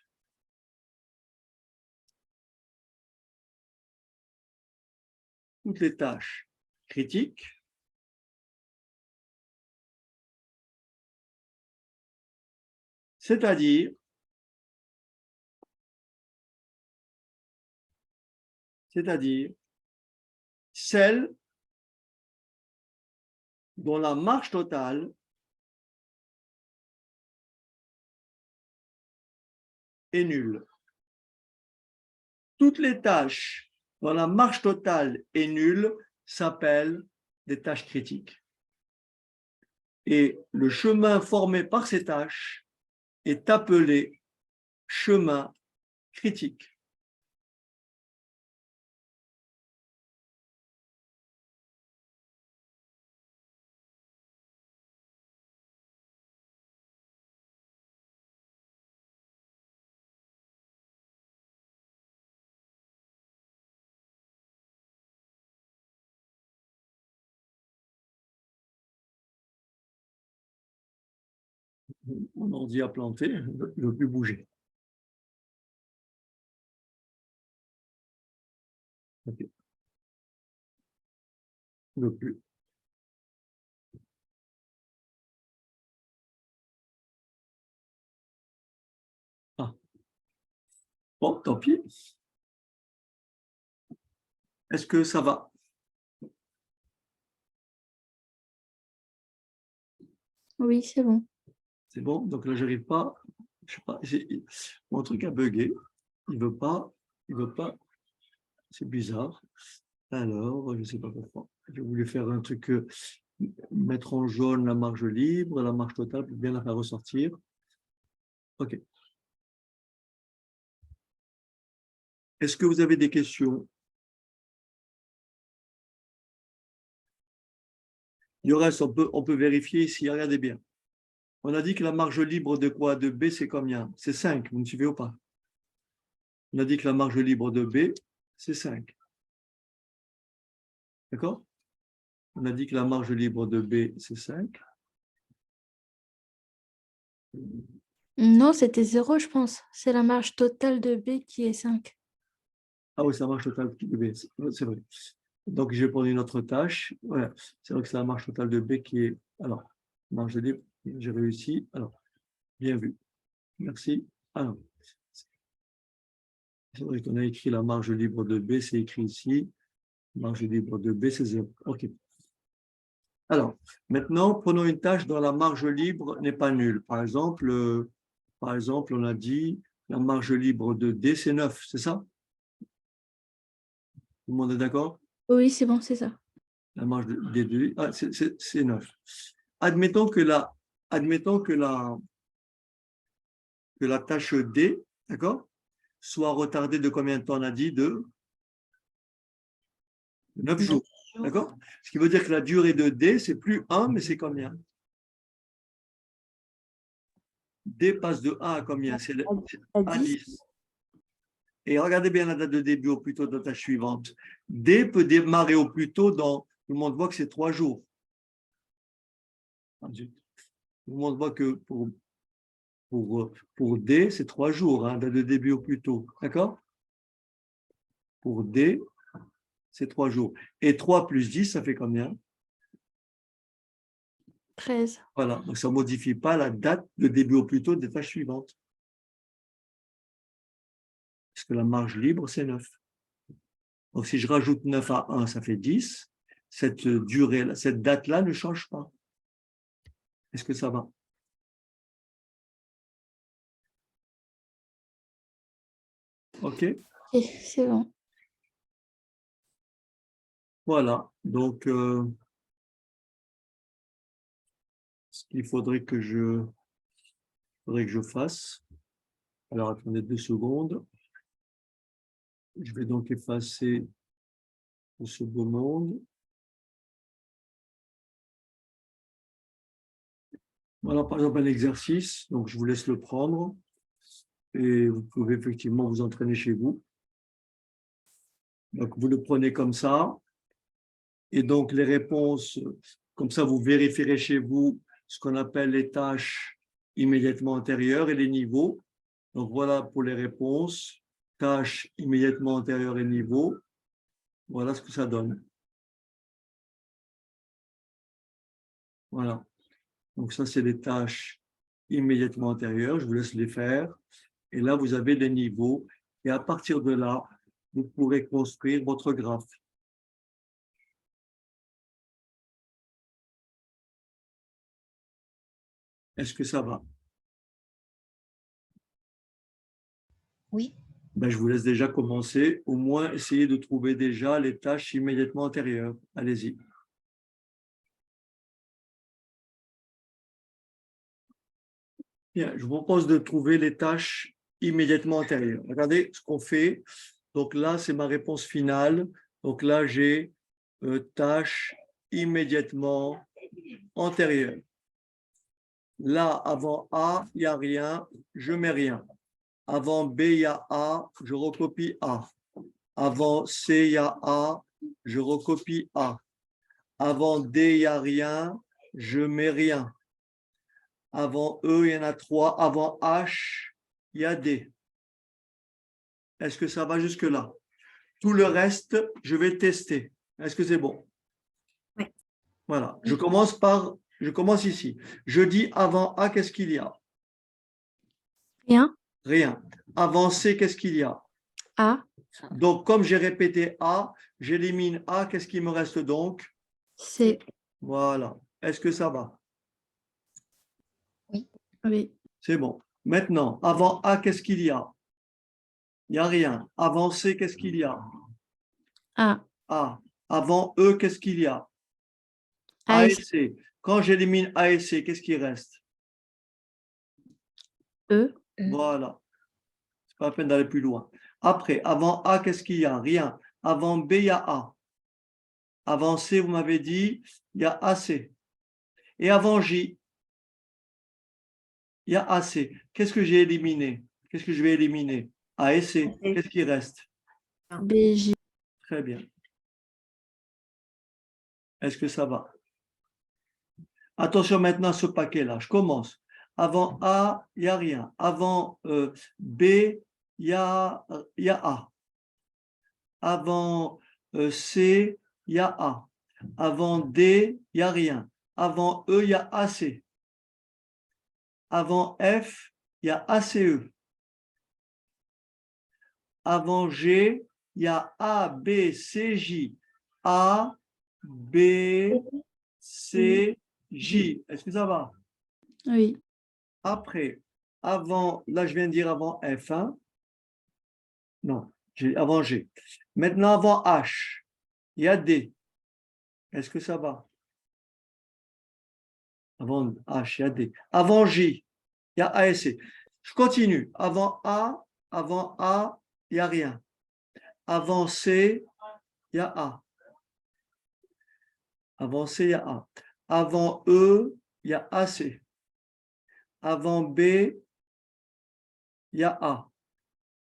A: Toutes les tâches critiques c'est-à-dire c'est-à-dire celle dont la marge totale est nulle. Toutes les tâches dont la marge totale est nulle s'appellent des tâches critiques. Et le chemin formé par ces tâches est appelé chemin critique. Mon ordi a planté, il ne veut plus bouger. Ok. Il ne veut plus. Ah. Bon, tant pis. Est-ce que ça va?
B: Oui, c'est bon.
A: C'est bon? Donc là, j'arrive pas. Je sais pas. Mon truc a bugué. Il veut pas. Il veut pas. C'est bizarre. Alors, je ne sais pas pourquoi. J'ai voulu faire un truc, mettre en jaune la marge libre, la marge totale pour bien la faire ressortir. OK. Est-ce que vous avez des questions? Du reste, on peut vérifier ici. Regardez bien. On a dit que la marge libre de quoi? De B, c'est combien? C'est 5. Vous me suivez ou pas? On a dit que la marge libre de B, c'est 5. D'accord? On a dit que la marge libre de B, c'est 5.
B: Non, c'était 0, je pense. C'est la marge totale de B qui est 5.
A: Ah oui, c'est la marge totale de B, c'est vrai. Donc, je vais prendre une autre tâche. Voilà. C'est vrai que c'est la marge totale de B qui est... Alors, marge libre, j'ai réussi. Alors, bien vu. Merci. Alors, c'est vrai qu'on a écrit la marge libre de B, c'est écrit ici. Marge libre de B, c'est 0. OK. Alors, maintenant, prenons une tâche dont la marge libre n'est pas nulle. Par exemple, on a dit la marge libre de D, c'est 9, c'est ça? Tout le monde est d'accord?
B: Oui, c'est bon, c'est ça.
A: La marge de D, c'est 9. Admettons que la tâche D, d'accord, soit retardée de combien de temps on a dit? De 9 jours. D'accord? Ce qui veut dire que la durée de D, c'est plus 1, mais c'est combien? D passe de 1 à combien? C'est à 10. Et regardez bien la date de début au plus tôt de la tâche suivante. D peut démarrer au plus tôt dans... Tout le monde voit que c'est 3 jours. Tout le monde voit que pour D, c'est 3 jours, hein, date de début au plus tôt. D'accord? Pour D, c'est 3 jours. Et 3 plus 10, ça fait combien?
B: 13.
A: Voilà, donc ça ne modifie pas la date de début au plus tôt des tâches suivantes. Parce que la marge libre, c'est 9. Donc si je rajoute 9 à 1, ça fait 10. Cette durée, cette date-là ne change pas. Est-ce que ça va? OK?
B: Ok, c'est bon.
A: Voilà, donc ce qu'il faudrait que je fasse. Alors attendez 2 secondes. Je vais donc effacer ce beau monde. Voilà par exemple un exercice, donc je vous laisse le prendre et vous pouvez effectivement vous entraîner chez vous. Donc vous le prenez comme ça et donc les réponses, comme ça vous vérifierez chez vous ce qu'on appelle les tâches immédiatement antérieures et les niveaux. Donc voilà pour les réponses, tâches immédiatement antérieures et niveaux. Voilà ce que ça donne. Voilà. Donc ça, c'est les tâches immédiatement antérieures. Je vous laisse les faire. Et là, vous avez les niveaux. Et à partir de là, vous pourrez construire votre graphe. Est-ce que ça va?
E: Oui,
A: Ben, je vous laisse déjà commencer. Au moins, essayez de trouver déjà les tâches immédiatement antérieures. Allez-y. Bien, je vous propose de trouver les tâches immédiatement antérieures. Regardez ce qu'on fait. Donc là, c'est ma réponse finale. Donc là, j'ai tâche immédiatement antérieure. Là, avant A, il n'y a rien, je mets rien. Avant B, il y a A, je recopie A. Avant C, il y a A, je recopie A. Avant D, il n'y a rien, je mets rien. Avant E, il y en a 3. Avant H, il y a D. Est-ce que ça va jusque-là? Tout le reste, je vais tester. Est-ce que c'est bon?
B: Oui.
A: Voilà. Je commence ici. Je dis avant A, qu'est-ce qu'il y a?
B: Rien.
A: Rien. Avant C, qu'est-ce qu'il y a?
B: A.
A: Donc, comme j'ai répété A, j'élimine A. Qu'est-ce qui me reste donc?
B: C.
A: Voilà. Est-ce que ça va?
B: Oui.
A: C'est bon. Maintenant, avant A, qu'est-ce qu'il y a? Il n'y a rien. Avant C, qu'est-ce qu'il y a?
B: A.
A: A. Avant E, qu'est-ce qu'il y a?
B: A
A: A
B: et
A: et C. Quand j'élimine A et C, qu'est-ce qui reste?
B: E.
A: Voilà. C'est pas la peine d'aller plus loin. Après, avant A, qu'est-ce qu'il y a? Rien. Avant B, il y a A. Avant C, vous m'avez dit, il y a AC. Et avant J, il y a AC. Qu'est-ce que j'ai éliminé? Qu'est-ce que je vais éliminer? A et C. Qu'est-ce qui reste?
B: B. J.
A: Très bien. Est-ce que ça va? Attention maintenant à ce paquet-là. Je commence. Avant A, il n'y a rien. Avant B, il y a A. Avant C, il y a A. Avant D, il n'y a rien. Avant E, il y a AC. Avant F, il y a ACE. Avant G, il y a A, B, C, J. A, B, C, J. Est-ce que ça va?
B: Oui.
A: Après, avant, là je viens de dire avant F1. Non, avant G. Maintenant, avant H, il y a D. Est-ce que ça va? Avant H, il y a D. Avant J, il y a A et C. Je continue. Avant A, il n'y a rien. Avant C, il y a A. Avant C, il y a A. Avant E, il y a AC. Avant B, il y a A.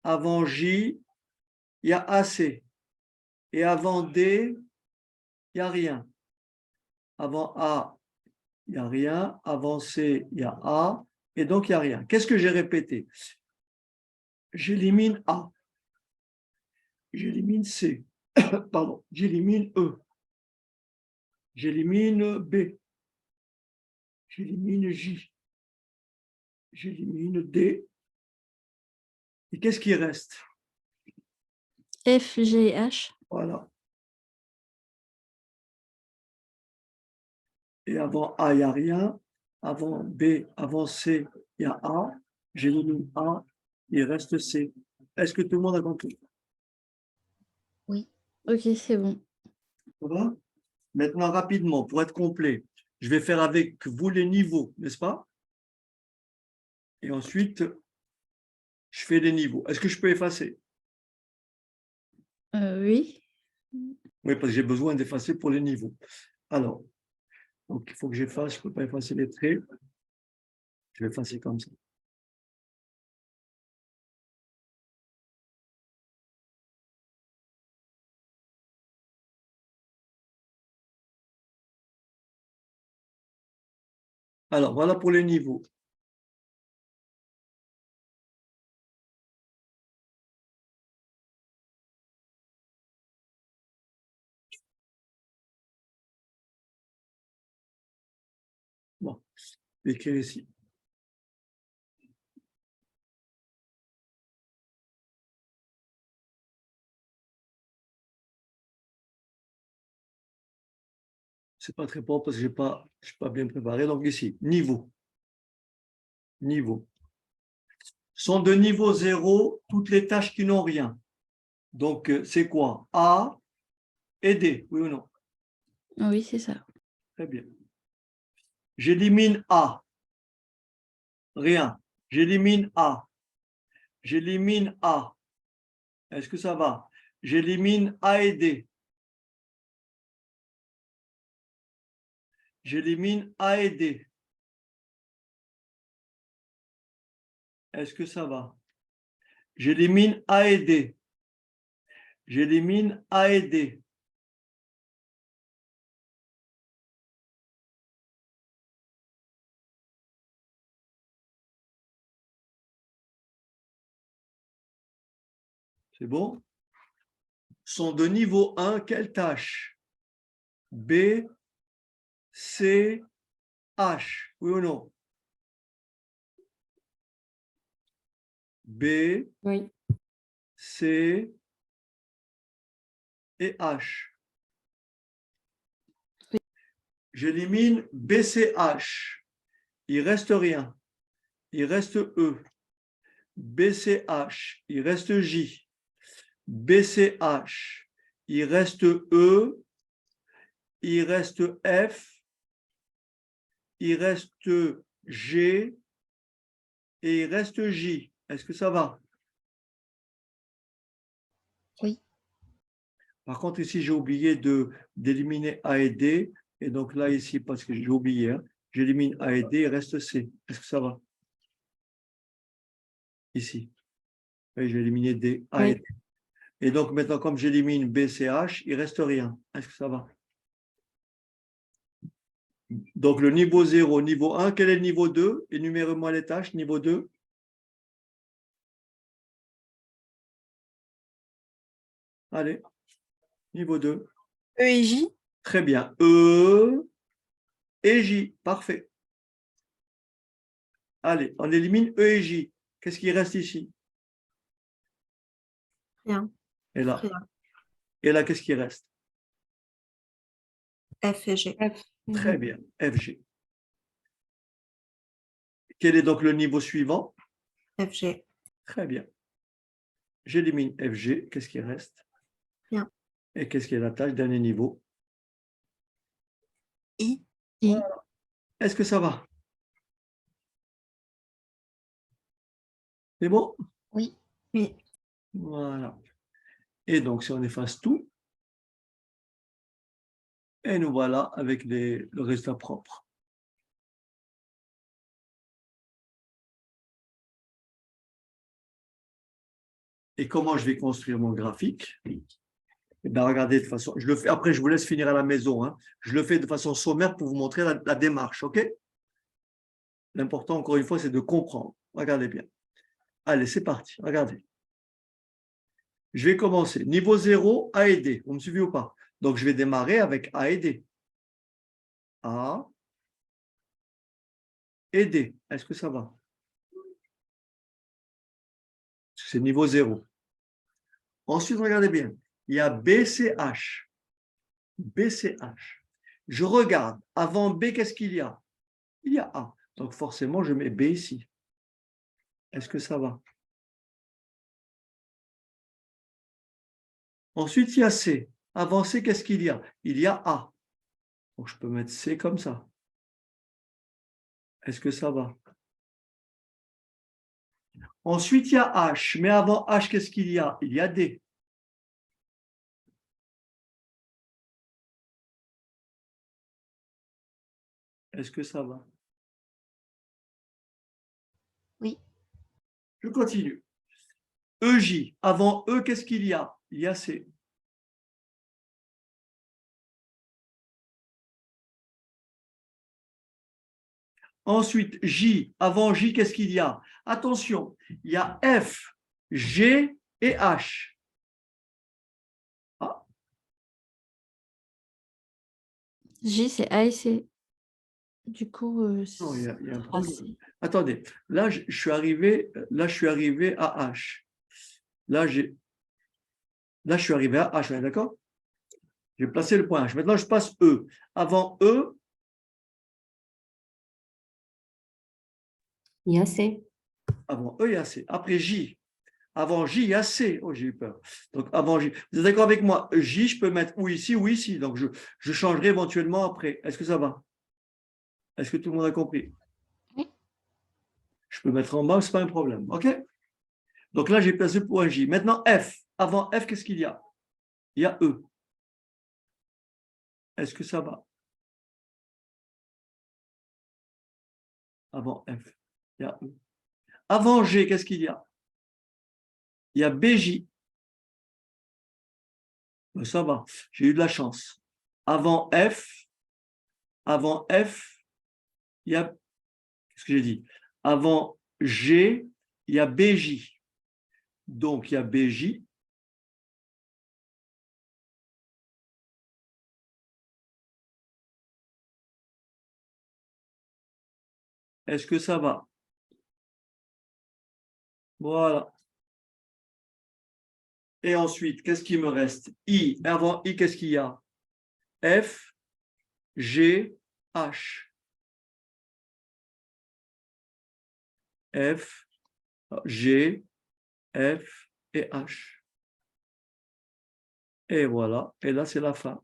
A: Avant J, il y a AC. Et avant D, il n'y a rien. Avant A, il n'y a rien. Avant C, il y a A. Et donc, il n'y a rien. Qu'est-ce que j'ai répété? J'élimine A. J'élimine C. Pardon. J'élimine E. J'élimine B. J'élimine J. J'élimine D. Et qu'est-ce qui reste?
B: F, G, H.
A: Voilà. Et avant A, il n'y a rien. Avant B, avant C, il y a A. J'élimine A. Il reste C. Est-ce que tout le monde a compris?
E: oui.
B: Ok, c'est bon.
A: Ça va? Maintenant, rapidement, pour être complet, je vais faire avec vous les niveaux, n'est-ce pas? Et ensuite, je fais les niveaux. Est-ce que je peux effacer?
B: Oui.
A: Oui, parce que j'ai besoin d'effacer pour les niveaux. Alors, donc, il faut que j'efface. Je ne peux pas effacer les traits. Je vais effacer comme ça. Alors, voilà pour les niveaux. Bon, je vais écrire ici. C'est pas très propre parce que je n'ai pas bien préparé. Donc ici, niveau. Niveau. Sont de niveau 0 toutes les tâches qui n'ont rien. Donc, c'est quoi? A et D, oui ou non?
B: Oui, c'est ça.
A: Très bien. J'élimine A. Rien. J'élimine A. J'élimine A. Est-ce que ça va? J'élimine A et D. J'élimine A et D. Est-ce que ça va? J'élimine A et D. J'élimine A et D. C'est bon? Sont de niveau 1, quelle tâche? B, C, H. Oui ou non? B,
D: Oui.
A: C et H. J'élimine BCH. Il reste rien. Il reste E. BCH. Il reste J. BCH. Il reste E. Il reste F. Il reste G. Et il reste J. Est-ce que ça va?
E: Oui.
A: Par contre, ici, j'ai oublié d'éliminer A et D. Et donc là, ici, parce que j'ai oublié, hein, j'élimine A et D, il reste C. Est-ce que ça va? Ici. Oui, j'ai éliminé D, A et D. Et donc maintenant, comme j'élimine B, C, H, il ne reste rien. Est-ce que ça va? Donc le niveau 0, niveau 1, quel est le niveau 2? Énumérez-moi les tâches, niveau 2. Allez, niveau 2.
F: E et J.
A: Très bien. E et J, parfait. Allez, on élimine E et J. Qu'est-ce qui reste ici?
F: Rien.
A: Et là?
F: Rien.
A: Et là, qu'est-ce qui reste?
F: F et G.
D: F.
A: Très bien, FG. Quel est donc le niveau suivant?
F: FG.
A: Très bien. J'élimine FG. Qu'est-ce qui reste?
F: Rien.
A: Et qu'est-ce qui est la tâche? Dernier niveau.
F: I.
B: I.
A: Est-ce que ça va? C'est bon?
E: Oui.
F: Oui.
A: Voilà. Et donc, si on efface tout, et nous voilà avec le résultat propre. Et comment je vais construire mon graphique? Eh bien, regardez, de façon, je le fais, après je vous laisse finir à la maison, hein. Je le fais de façon sommaire pour vous montrer la démarche, ok? L'important, encore une fois, c'est de comprendre. Regardez bien. Allez, c'est parti, regardez. Je vais commencer. Niveau 0, A et D. Vous me suivez ou pas? Donc, je vais démarrer avec A et D. A et D. Est-ce que ça va? C'est niveau 0. Ensuite, regardez bien. Il y a BCH. BCH. Je regarde. Avant B, qu'est-ce qu'il y a? Il y a A. Donc, forcément, je mets B ici. Est-ce que ça va? Ensuite, il y a C. Avant C, qu'est-ce qu'il y a? Il y a A. Donc, je peux mettre C comme ça. Est-ce que ça va? Ensuite, il y a H. Mais avant H, qu'est-ce qu'il y a? Il y a D. Est-ce que ça va?
F: Oui.
A: Je continue. EJ. Avant E, qu'est-ce qu'il y a? Il y a C. Ensuite, J. Avant J, qu'est-ce qu'il y a? Attention, il y a F, G et H. Ah,
B: J, c'est A et C. Du coup,
A: non, il y a un
B: sera
A: problème.
B: C.
A: Attendez, là, je suis arrivé à H. Là, je suis arrivé à H, on est d'accord? J'ai placé le point H. Maintenant, je passe E. Avant E,
G: Il y a C.
A: avant E, il y a C. Après J. Avant J, il y a C. Oh, j'ai eu peur. Donc, avant J. Vous êtes d'accord avec moi? J, je peux mettre ou ici ou ici. Donc, je changerai éventuellement après. Est-ce que ça va? Est-ce que tout le monde a compris?
E: Oui.
A: Je peux mettre en bas, ce n'est pas un problème. OK? Donc là, j'ai placé le point J. Maintenant, F. Avant F, qu'est-ce qu'il y a? Il y a E. Est-ce que ça va? Avant F, il y a E. Avant G, qu'est-ce qu'il y a? Il y a BJ. Ben, ça va, j'ai eu de la chance. Avant F, il y a, qu'est-ce que j'ai dit? Avant G, il y a BJ. Donc, il y a BJ. Est-ce que ça va? Voilà. Et ensuite, qu'est-ce qui me reste? I. Avant I, qu'est-ce qu'il y a? F, G, H. F, G, F et H. Et voilà. Et là, c'est la fin.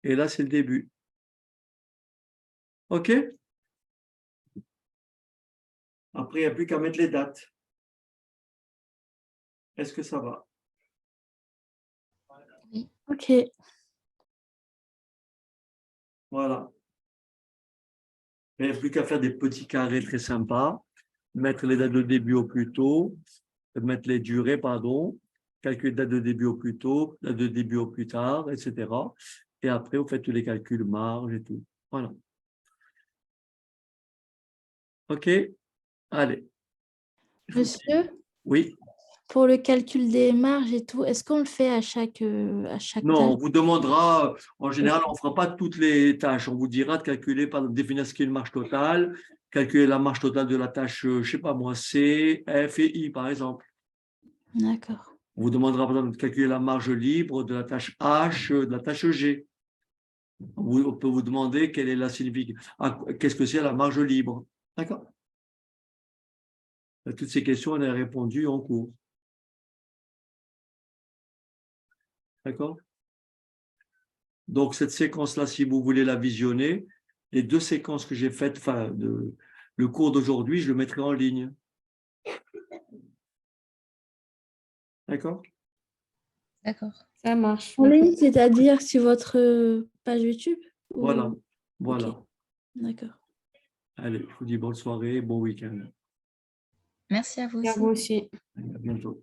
A: Et là, c'est le début. OK? Après, il n'y a plus qu'à mettre les dates. Est-ce que ça va?
B: Ok.
A: Voilà. Il n'y a plus qu'à faire des petits carrés très sympas, mettre les dates de début au plus tôt, mettre les durées, pardon, calculer date de début au plus tôt, date de début au plus tard, etc. Et après, vous faites tous les calculs, marge et tout. Voilà. OK? Allez.
B: Monsieur,
A: Oui.
B: pour le calcul des marges et tout, est-ce qu'on le fait à chaque
A: Non,
B: tâche?
A: on vous demandera, en général, on ne fera pas toutes les tâches. On vous dira de calculer, par exemple, définir ce qu'est une marge totale, calculer la marge totale de la tâche, je ne sais pas moi, C, F et I, par exemple.
B: D'accord.
A: On vous demandera, par exemple, de calculer la marge libre de la tâche H, de la tâche G. On peut vous demander quelle est la signification, qu'est-ce que c'est la marge libre. D'accord? À toutes ces questions, on a répondu en cours. D'accord? Donc, cette séquence-là, si vous voulez la visionner, les deux séquences que j'ai faites, enfin, le cours d'aujourd'hui, je le mettrai en ligne. D'accord?
E: D'accord.
G: Ça marche.
B: En ligne, c'est-à-dire sur votre page YouTube? ou-
A: Voilà. Voilà.
B: Ok. D'accord.
A: Allez, je vous dis bonne soirée, bon week-end.
E: Merci à vous
G: Et à
E: aussi.
G: vous aussi.
A: À bientôt.